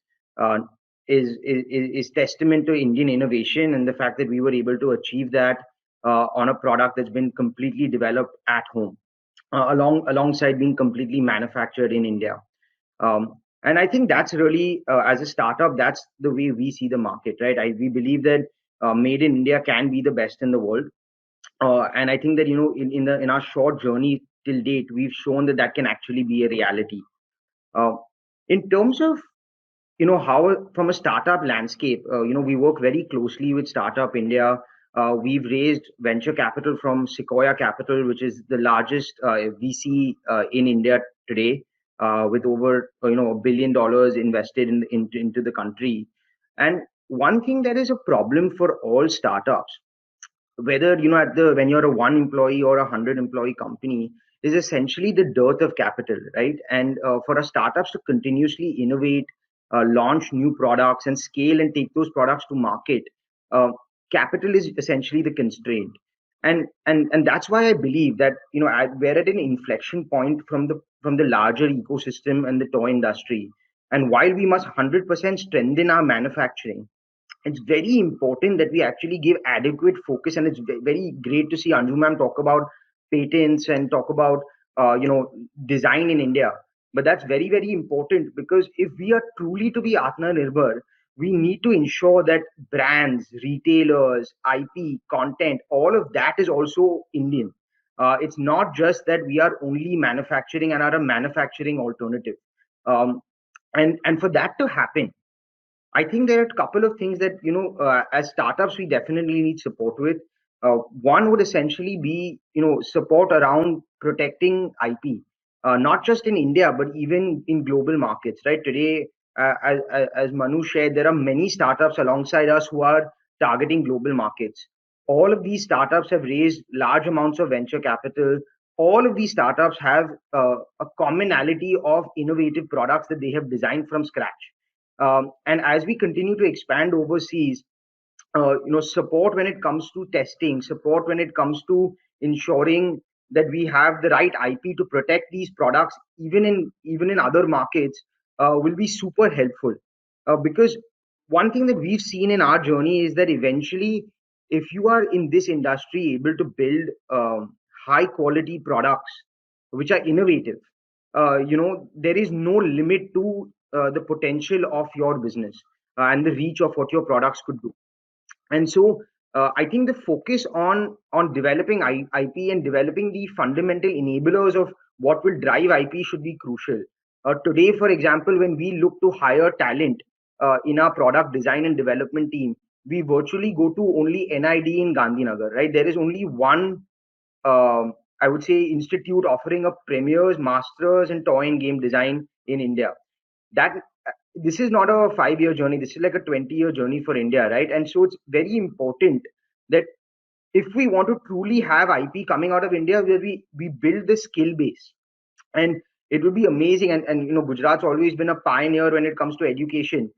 testament to Indian innovation and the fact that we were able to achieve that on a product that's been completely developed at home, alongside being completely manufactured in India. And I think that's really, as a startup, that's the way we see the market, right? We believe that made in India can be the best in the world. And I think that, in our short journey till date, we've shown that that can actually be a reality. In terms of, how from a startup landscape, we work very closely with Startup India. We've raised venture capital from Sequoia Capital, which is the largest VC in India today, with over $1 billion invested into the country. And one thing that is a problem for all startups, whether when you're a 1 employee or a 100 employee company, is essentially the dearth of capital, right? And for our startups to continuously innovate, launch new products, and scale and take those products to market, capital is essentially the constraint. And that's why I believe that we're at an inflection point from the larger ecosystem and the toy industry. And while we must 100% strengthen our manufacturing, it's very important that we actually give adequate focus. And it's very great to see Anju ma'am talk about patents and talk about design in India. But that's very, very important, because if we are truly to be Atmanirbhar, we need to ensure that brands, retailers, IP, content, all of that is also Indian. It's not just that we are only manufacturing and are a manufacturing alternative. And for that to happen, I think there are a couple of things that, as startups, we definitely need support with. One would essentially be, support around protecting IP, not just in India, but even in global markets, right? Today, as Manu shared, there are many startups alongside us who are targeting global markets. All of these startups have raised large amounts of venture capital. All of these startups have a commonality of innovative products that they have designed from scratch. And as we continue to expand overseas, support when it comes to testing, support when it comes to ensuring that we have the right IP to protect these products, even in other markets, will be super helpful. Because one thing that we've seen in our journey is that eventually, if you are in this industry able to build high quality products which are innovative, there is no limit to the potential of your business and the reach of what your products could do. And so I think the focus on developing IP and developing the fundamental enablers of what will drive IP should be crucial. Today, for example, when we look to hire talent in our product design and development team, we virtually go to only NID in Gandhinagar, right? There is only one, I would say, institute offering a premier's, master's in toy and game design in India. This is not a 5-year journey. This is like a 20-year journey for India, right? And so it's very important that if we want to truly have IP coming out of India, where we build the skill base, and it would be amazing. And Gujarat's always been a pioneer when it comes to education.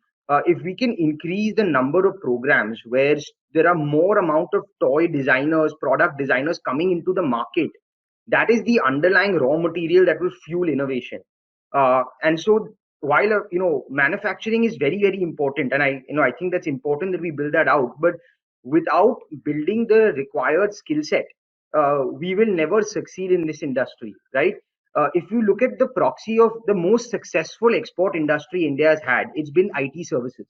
If we can increase the number of programs where there are more amount of toy designers, product designers coming into the market, that is the underlying raw material that will fuel innovation. And so while manufacturing is very, very important, and I think that's important that we build that out, but without building the required skill set, we will never succeed in this industry, right? If you look at the proxy of the most successful export industry India has had, it's been IT services,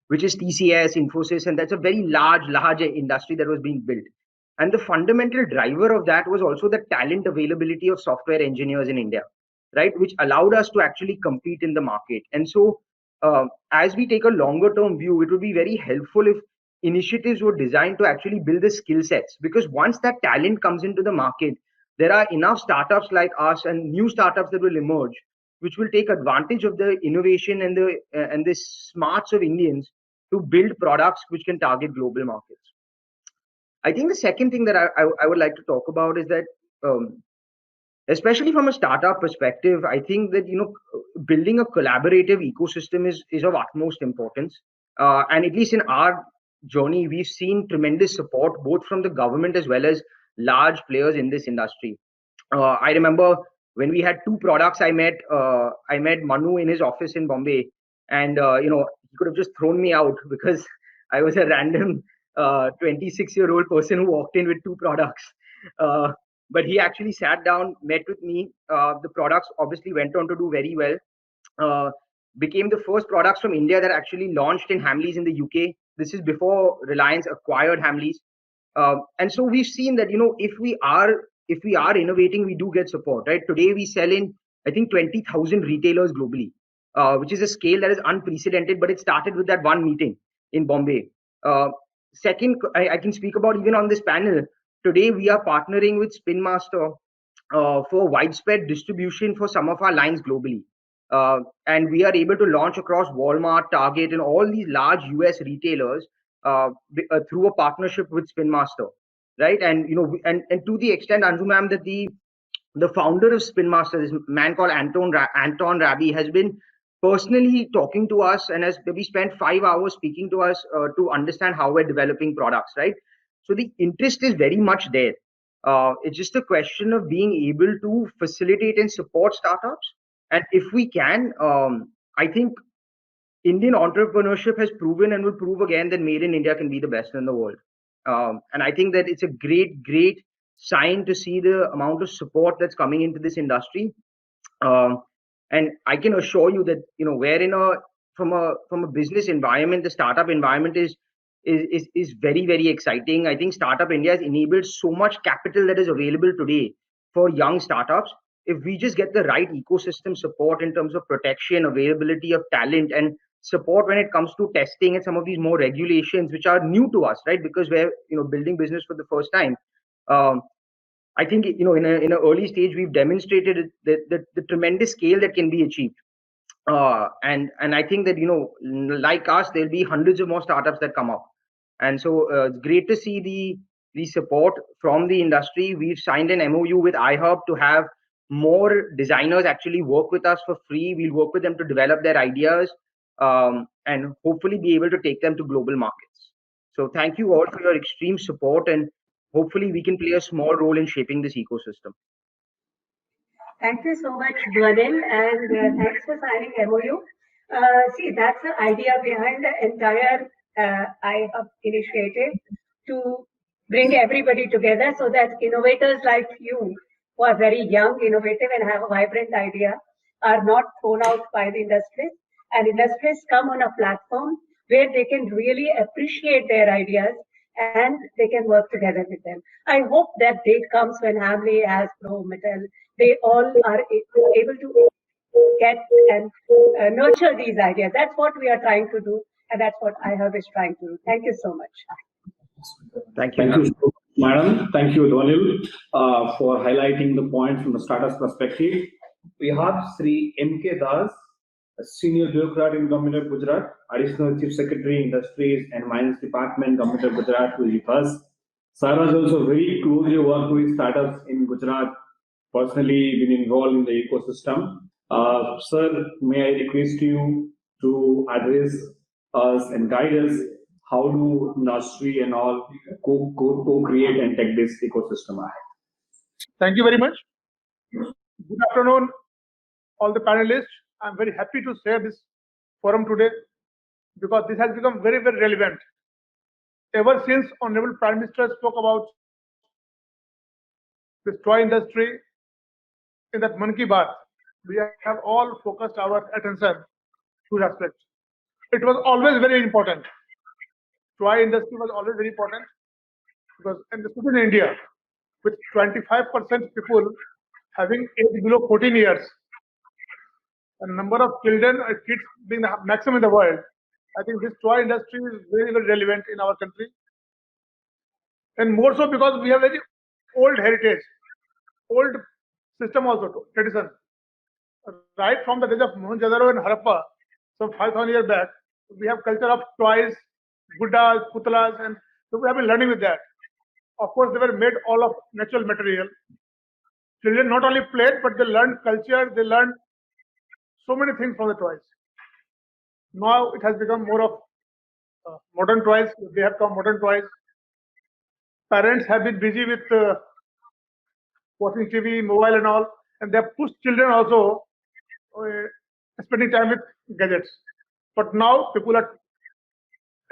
which is TCS, Infosys, and that's a very large industry that was being built. And the fundamental driver of that was also the talent availability of software engineers in India, right? Which allowed us to actually compete in the market. And so as we take a longer term view, it would be very helpful if initiatives were designed to actually build the skill sets, because once that talent comes into the market, there are enough startups like us and new startups that will emerge, which will take advantage of the innovation and the smarts of Indians to build products which can target global markets. I think the second thing that I would like to talk about is that, especially from a startup perspective, I think that building a collaborative ecosystem is of utmost importance. And at least in our journey, we've seen tremendous support both from the government as well as large players in this industry. I remember when we had 2 products, I met Manu in his office in Bombay, and he could have just thrown me out because I was a random 26-year-old person who walked in with 2 products. But he actually sat down, met with me. The products obviously went on to do very well. Became the first products from India that actually launched in Hamleys in the UK. This is before Reliance acquired Hamleys. And so we've seen that if we are innovating, we do get support, right? Today we sell in, I think, 20,000 retailers globally, which is a scale that is unprecedented. But it started with that one meeting in Bombay. Second, I can speak about even on this panel. Today we are partnering with Spin Master for widespread distribution for some of our lines globally. And we are able to launch across Walmart, Target, and all these large US retailers through a partnership with Spin Master, right? And and to the extent, Anju ma'am, that the founder of Spin Master, this man called Anton Rabi, has been personally talking to us and has maybe spent 5 hours speaking to us to understand how we're developing products, right? So the interest is very much there. It's just a question of being able to facilitate and support startups. And if we can, I think Indian entrepreneurship has proven and will prove again that Made in India can be the best in the world. And I think that it's a great sign to see the amount of support that's coming into this industry. And I can assure you that, you know, we're in from a business environment, the startup environment is very, very exciting. I think Startup India has enabled so much capital that is available today for young startups. If we just get the right ecosystem support in terms of protection, availability of talent, and support when it comes to testing and some of these more regulations which are new to us, right? Because we're, you know, building business for the first time. I think, you know, in an early stage, we've demonstrated the tremendous scale that can be achieved. And I think that, you know, like us, there'll be hundreds of more startups that come up. And so it's great to see the support from the industry. We've signed an MOU with iHub to have more designers actually work with us for free. We'll work with them to develop their ideas and hopefully be able to take them to global markets. So thank you all for your extreme support, and hopefully we can play a small role in shaping this ecosystem. Thank you so much, Dwanil, and thanks for signing MOU. See, that's the idea behind the entire iHub initiative, to bring everybody together so that innovators like you, who are very young, innovative, and have a vibrant idea, are not thrown out by the industries, and industries come on a platform where they can really appreciate their ideas and they can work together with them. I hope that day comes when Hamley, Hasbro, Mattel, they all are able to get and nurture these ideas. That's what we are trying to do, and that's what iHub is trying to do. Thank you so much. Thank you. Thank you, so much, Madam. Thank you, Dwanil, for highlighting the point from the startups perspective. We have Sri M.K. Das, a senior bureaucrat in Government of Gujarat, Additional Chief Secretary, Industries and Mines Department, Government of Gujarat, who is with us. Sir has also very closely worked with startups in Gujarat, personally been involved in the ecosystem. Sir, may I request you to address us and guide us how do industry and all co-create and take this ecosystem ahead? Thank you very much. Good afternoon, all the panelists. I'm very happy to share this forum today because this has become very, very relevant. Ever since Honorable Prime Minister spoke about this toy industry in that Mann Ki Baat, we have all focused our attention to that aspect. It was always very important. Toy industry was always very important because, and especially in India, with 25% people having age below 14 years, and number of children or kids being the maximum in the world, I think this toy industry is very, very relevant in our country. And more so because we have very old heritage, old system also, tradition. Right from the days of Mohenjo-daro and Harappa, some 5,000 years back, we have culture of toys, guddas, putlas, and so we have been learning with that. Of course, they were made all of natural material. Children not only played, but they learned culture, they learned so many things from the toys. Now it has become more of modern toys. They have come modern toys. Parents have been busy with watching TV, mobile and all, and they have pushed children also spending time with gadgets. But now people are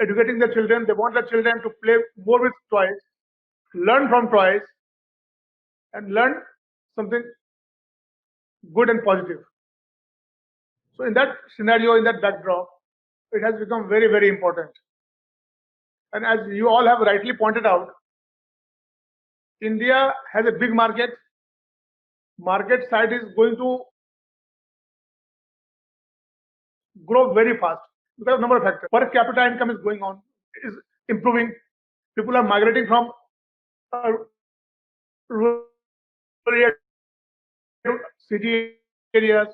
educating their children. They want their children to play more with toys, learn from toys, and learn something good and positive. So in that scenario, in that backdrop, it has become very, very important. And as you all have rightly pointed out, India has a big market. Market side is going to grow very fast because of number of factors. Per capita income is going on, is improving. People are migrating from rural area to city areas.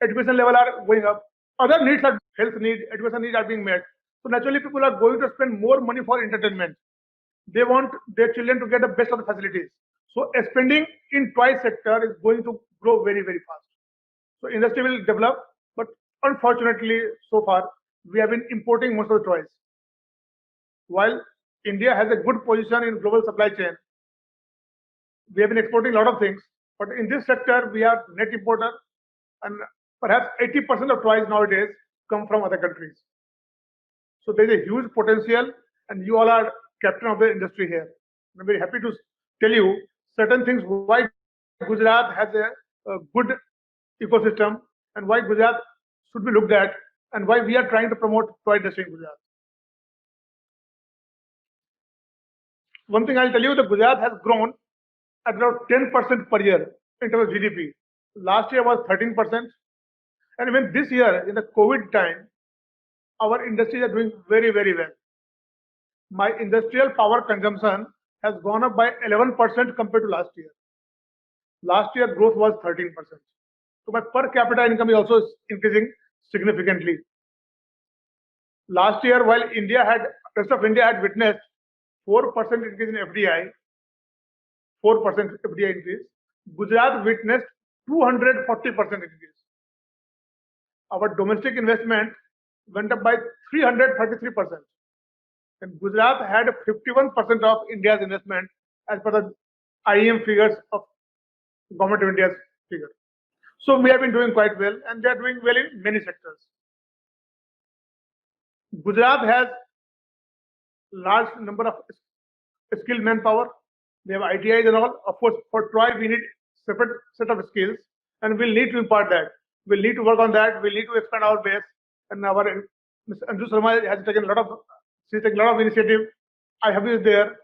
Education level are going up. Other needs are health needs, education needs are being met. So naturally, people are going to spend more money for entertainment. They want their children to get the best of the facilities. So spending in toy sector is going to grow very, very fast. So industry will develop, but unfortunately, so far, we have been importing most of the toys. While India has a good position in global supply chain, we have been exporting a lot of things, but in this sector, we are net importer, and perhaps 80% of toys nowadays come from other countries. So there is a huge potential, and you all are captain of the industry here. I'm very happy to tell you certain things why Gujarat has a good ecosystem and why Gujarat should be looked at and why we are trying to promote toy industry in Gujarat. One thing I'll tell you, the Gujarat has grown at about 10% per year in terms of GDP. Last year was 13%. And even this year, in the COVID time, our industries are doing very, very well. My industrial power consumption has gone up by 11% compared to last year. Last year, growth was 13%. So my per capita income is also increasing significantly. Last year, while rest of India had witnessed 4% increase in FDI, 4% FDI increase, Gujarat witnessed 240% increase. Our domestic investment went up by 333%. And Gujarat had 51% of India's investment as per the IEM figures of Government of India's figure. So we have been doing quite well and they are doing well in many sectors. Gujarat has large number of skilled manpower. We have ITIs and all. Of course, for Troy, we need separate set of skills and we'll need to impart that. We'll need to work on that. We'll need to expand our base. And our Ms. Anju Sharma has taken a lot of initiative. IHub is there.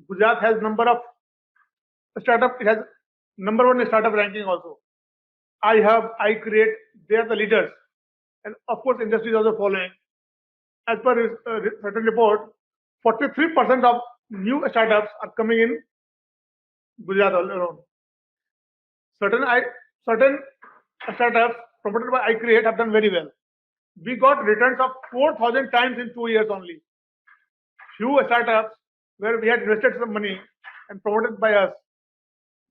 Gujarat has number of startup. It has number 1 startup ranking also. iHub, iCreate, they are the leaders. And of course, industry is also following. As per a certain report, 43% of new startups are coming in Gujarat alone. Certain startups promoted by iCreate have done very well. We got returns of 4,000 times in 2 years only. Few startups where we had invested some money and promoted by us,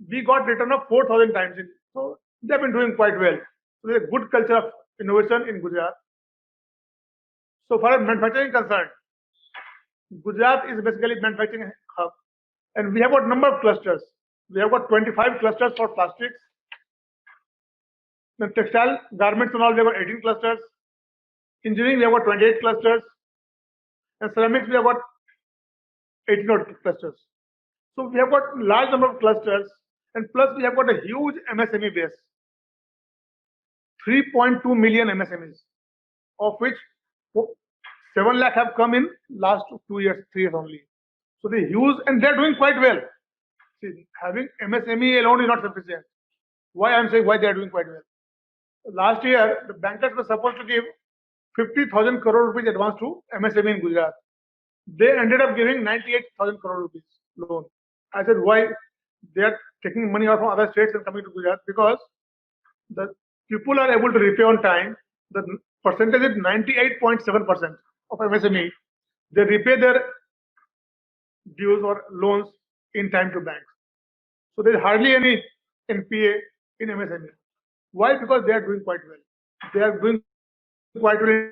we got return of 4,000 times. So they have been doing quite well. So there's a good culture of innovation in Gujarat. So far as manufacturing is concerned, Gujarat is basically manufacturing hub. And we have got number of clusters. We have got 25 clusters for plastics. Then textile, garments and all, we have got 18 clusters. Engineering, we have got 28 clusters. And ceramics, we have got 18 clusters. So we have got large number of clusters. And plus we have got a huge MSME base. 3.2 million MSMEs, of which 7 lakh have come in last 2 years, 3 years only. So they use and they're doing quite well. See, having MSME alone is not sufficient. Why I'm saying why they are doing quite well. Last year, the bankers were supposed to give 50,000 crore rupees advance to MSME in Gujarat. They ended up giving 98,000 crore rupees loan. I said, why? They are taking money out from other states and coming to Gujarat because the people are able to repay on time. The percentage is 98.7% of MSME. They repay their dues or loans in time to banks. So there is hardly any NPA in MSME. Why? Because they are doing quite well. They are doing quite well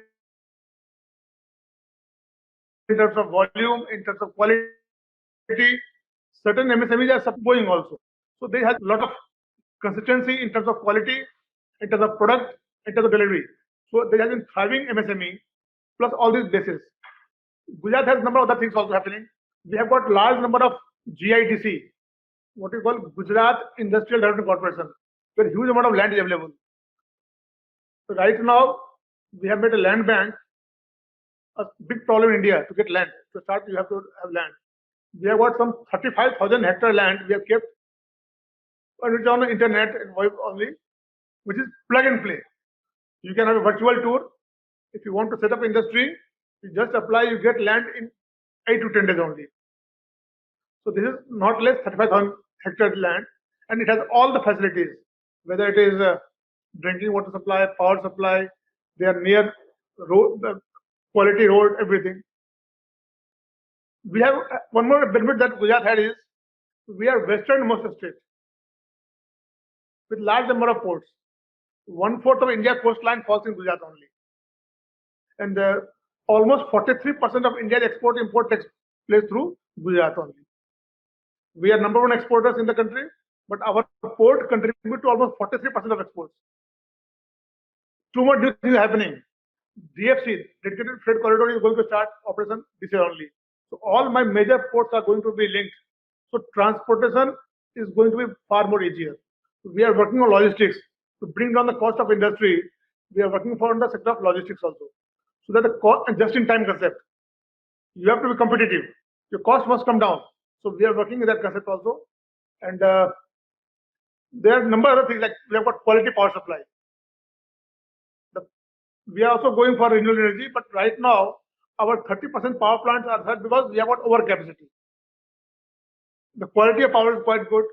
in terms of volume, in terms of quality. Certain MSMEs are going also. So they have a lot of consistency in terms of quality, in terms of product, in terms of delivery. So they have been thriving MSME plus all these bases. Gujarat has a number of other things also happening. We have got large number of GIDC, what we call Gujarat Industrial Development Corporation, where huge amount of land is available. So right now, we have made a land bank. A big problem in India to get land. To start, you have to have land. We have got some 35,000 hectare land we have kept on the internet and web only, which is plug and play. You can have a virtual tour. If you want to set up industry, you just apply, you get land in 8 to 10 days only. So this is not less 35,000 hectare land, and it has all the facilities, whether it is drinking water supply, power supply, they are near road, quality road, everything. We have one more benefit that Gujarat had is we are westernmost state with large number of ports. 1/4 of India coastline falls in Gujarat only, and almost 43% of India's export-import takes place through Gujarat only. We are number 1 exporters in the country, but our port contribute to almost 43% of exports. 2 more new things happening. DFC, Dedicated Freight Corridor, is going to start operation this year only. So all my major ports are going to be linked. So transportation is going to be far more easier. We are working on logistics to bring down the cost of industry. We are working for the sector of logistics also, so that the cost and just-in-time concept. You have to be competitive. Your cost must come down. So we are working with that concept also, and there are a number of other things like we have got quality power supply. We are also going for renewable energy, but right now our 30% power plants are there because we have got overcapacity. The quality of power is quite good.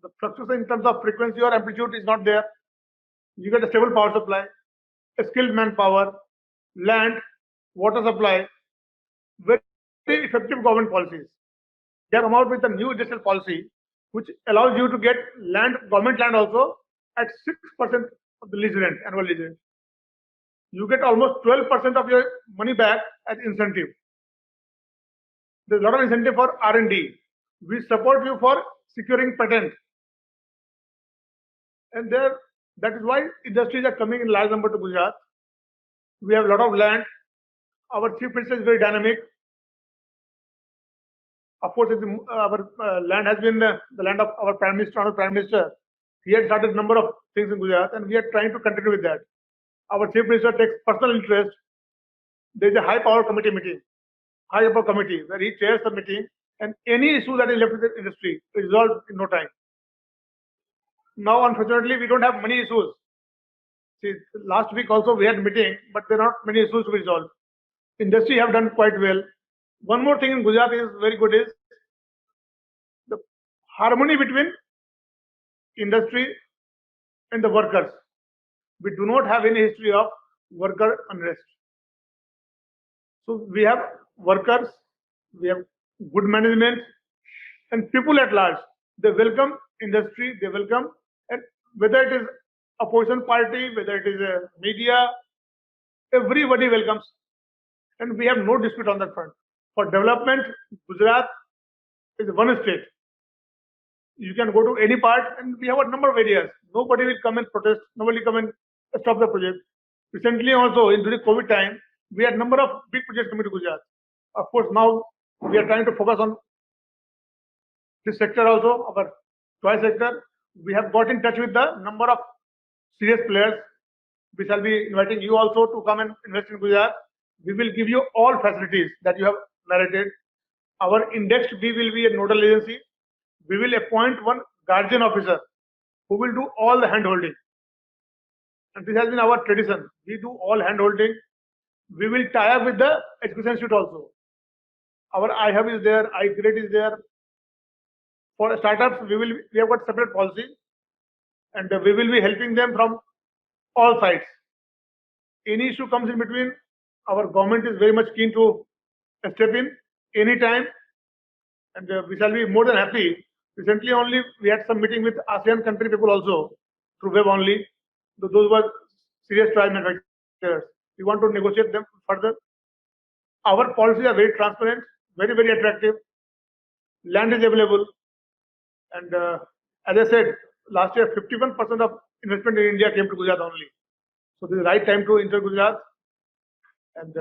The fluctuation in terms of frequency or amplitude is not there. You get a stable power supply, a skilled manpower, land, water supply, very effective government policies. They have come out with a new industrial policy which allows you to get land, government land also at 6% of the lease rent, annual lease rent. You get almost 12% of your money back as incentive. There's a lot of incentive for R&D. We support you for securing patent. And there, that is why industries are coming in large number to Gujarat. We have a lot of land. Our chief minister is very dynamic. Of course, our land has been the land of our prime minister. Our prime minister, he had started a number of things in Gujarat, and we are trying to continue with that. Our chief minister takes personal interest. There is a high power committee meeting, high upper committee, where he chairs the meeting, and any issue that is left with the industry is resolved in no time. Now, unfortunately, we don't have many issues. See, last week also we had a meeting, but there are not many issues to be resolved. Industry have done quite well. One more thing in Gujarat is very good is the harmony between industry and the workers. We do not have any history of worker unrest. So we have workers, we have good management, and people at large. They welcome industry, they welcome, and whether it is opposition party, whether it is a media, everybody welcomes, and we have no dispute on that front. For development, Gujarat is one state. You can go to any part, and we have a number of areas. Nobody will come and protest. Nobody will come and stop the project. Recently, also during COVID time, we had a number of big projects coming to Gujarat. Of course, now we are trying to focus on this sector also, our toy sector. We have got in touch with the number of serious players. We shall be inviting you also to come and invest in Gujarat. We will give you all facilities that you have narrated. Our indexed B will be a nodal agency. We will appoint one guardian officer who will do all the hand holding. And this has been our tradition. We do all hand holding. We will tie up with the education institute also. Our iHub is there, iGrade is there. For startups, we have got separate policy, and we will be helping them from all sides. Any issue comes in between, our government is very much keen to step in anytime, and we shall be more than happy. Recently only we had some meeting with ASEAN country people also through web only. Those were serious toy manufacturers. We want to negotiate them further. Our policies are very transparent, very, very attractive. Land is available. And as I said, last year 51% of investment in India came to Gujarat only. So this is the right time to enter Gujarat. And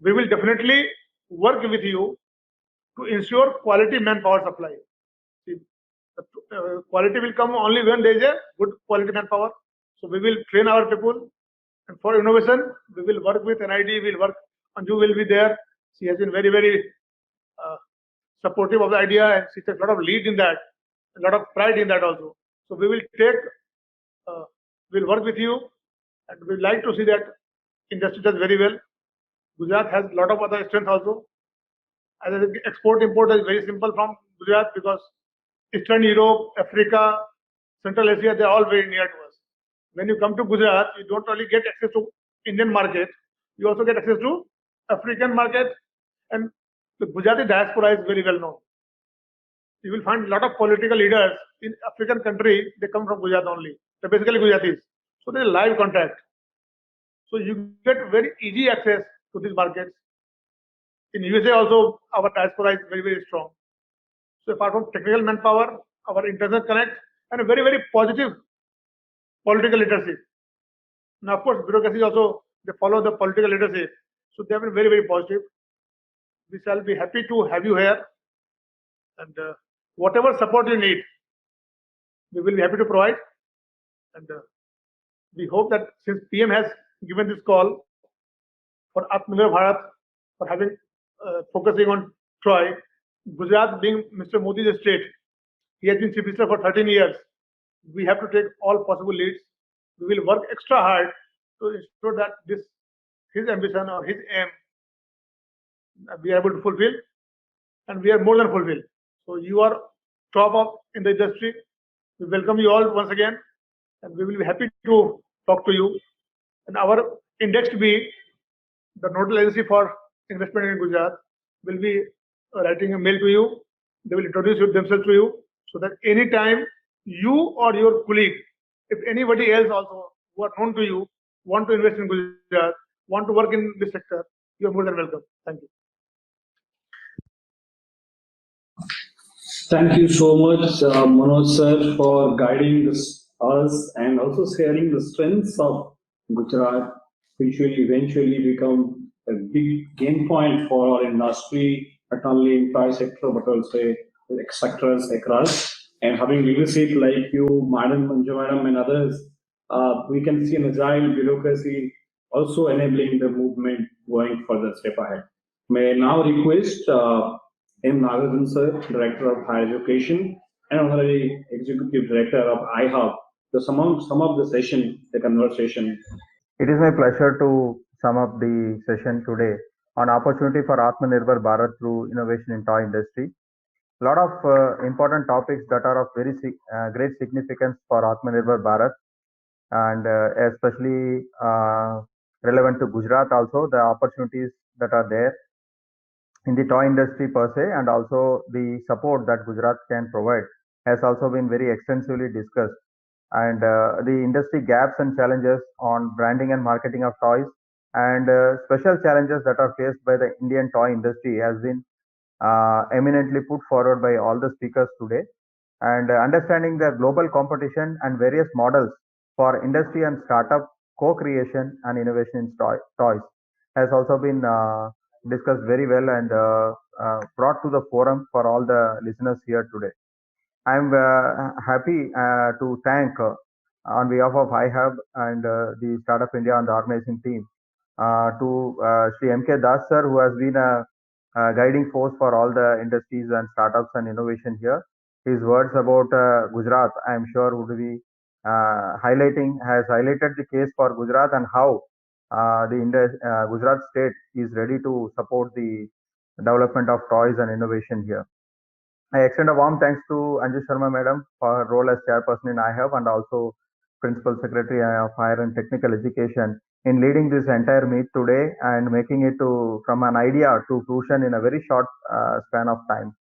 we will definitely work with you to ensure quality manpower supply. See, the quality will come only when there is a good quality manpower. So we will train our people. And for innovation, we will work with NID, we will work, Anju will be there. She has been very, very supportive of the idea, and she takes a lot of lead in that, a lot of pride in that also. So we will we'll work with you, and we'd like to see that industry does very well. Gujarat has a lot of other strength also. As an export import is very simple from Gujarat because Eastern Europe, Africa, Central Asia, they're all very near to us. When you come to Gujarat, you don't only get access to Indian market, you also get access to African market, and the Gujarati diaspora is very well known. You will find a lot of political leaders in African country, they come from Gujarat only. They're basically Gujaratis. So there's live contact. So you get very easy access to these markets. In USA also, our diaspora is very, very strong. So apart from technical manpower, our international connect, and a very, very positive political leadership. Now, of course, bureaucracy also, they follow the political leadership. So they have been very, very positive. We shall be happy to have you here. And whatever support you need, we will be happy to provide. And we hope that since PM has given this call for Atmanirbhar Bharat, for having focusing on Troy, Gujarat being Mr. Modi's state, he has been Chief Minister for 13 years. We have to take all possible leads. We will work extra hard to ensure that his ambition or his aim, we are able to fulfill, and we are more than fulfilled. So you are top up in the industry. We welcome you all once again, and we will be happy to talk to you. And our index to be the nodal agency for investment in Gujarat will be writing a mail to you. They will introduce themselves to you, so that anytime you or your colleague, if anybody else also who are known to you, want to invest in Gujarat, want to work in this sector, you are more than welcome. Thank you. Thank you so much, Manoj sir, for guiding us and also sharing the strengths of Gujarat, which will eventually become a big gain point for our industry, not only in private sector but also sectors across. And having leadership like you, Madam Manju Madam, and others, we can see an agile bureaucracy also enabling the movement going further step ahead. May I now request M. Nagadan sir, Director of Higher Education and Honorary Executive Director of iHub, to sum up the session, the conversation. It is my pleasure to sum up the session today on opportunity for Atmanirbhar Bharat through innovation in toy industry. A lot of important topics that are of very great significance for Atmanirbhar Bharat, and especially relevant to Gujarat also, the opportunities that are there in the toy industry per se, and also the support that Gujarat can provide has also been very extensively discussed. And the industry gaps and challenges on branding and marketing of toys, and special challenges that are faced by the Indian toy industry has been eminently put forward by all the speakers today. And understanding the global competition and various models for industry and startup co-creation and innovation in toys has also been discussed very well and brought to the forum for all the listeners here today. I'm happy to thank on behalf of iHub and the Startup India and the organizing team to Sri M.K. Das sir, who has been a guiding force for all the industries and startups and innovation here. His words about Gujarat, I am sure would be has highlighted the case for Gujarat and how Gujarat state is ready to support the development of toys and innovation here. I extend a warm thanks to Anju Sharma Madam for her role as chairperson in iHub and also Principal Secretary of Higher and Technical Education in leading this entire meet today and making it from an idea to fruition in a very short span of time.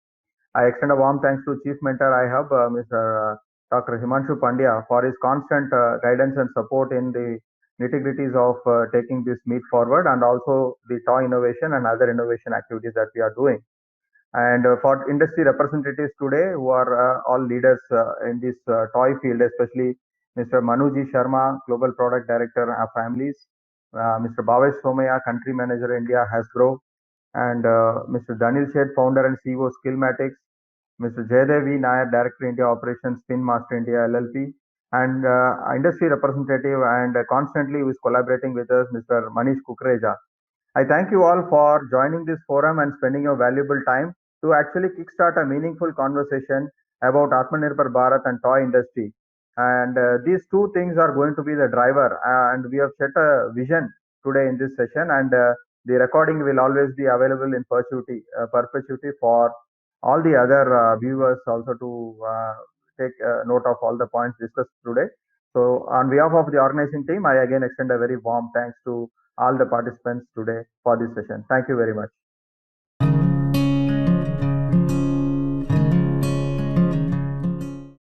I extend a warm thanks to Chief Mentor iHub, Mr. Dr. Himanshu Pandya, for his constant guidance and support in the nitty-gritties of taking this meet forward, and also the toy innovation and other innovation activities that we are doing. And for industry representatives today, who are all leaders in this toy field, especially Mr. Manuji Sharma, Global Product Director of Families, Mr. Bhavesh Somaya, Country Manager India, Hasbro, and Mr. Daniel Shed, Founder and CEO, Skillmatics, Mr. Jaydev Nair, Director India Operations, Spin Master India LLP, and industry representative and constantly who is collaborating with us, Mr. Manish Kukreja. I thank you all for joining this forum and spending your valuable time to actually kickstart a meaningful conversation about Atmanirbhar Bharat and toy industry. And these two things are going to be the driver. And we have set a vision today in this session, and the recording will always be available in perpetuity for all the other viewers also to take note of all the points discussed today. So on behalf of the organizing team, I again extend a very warm thanks to all the participants today for this session. Thank you very much.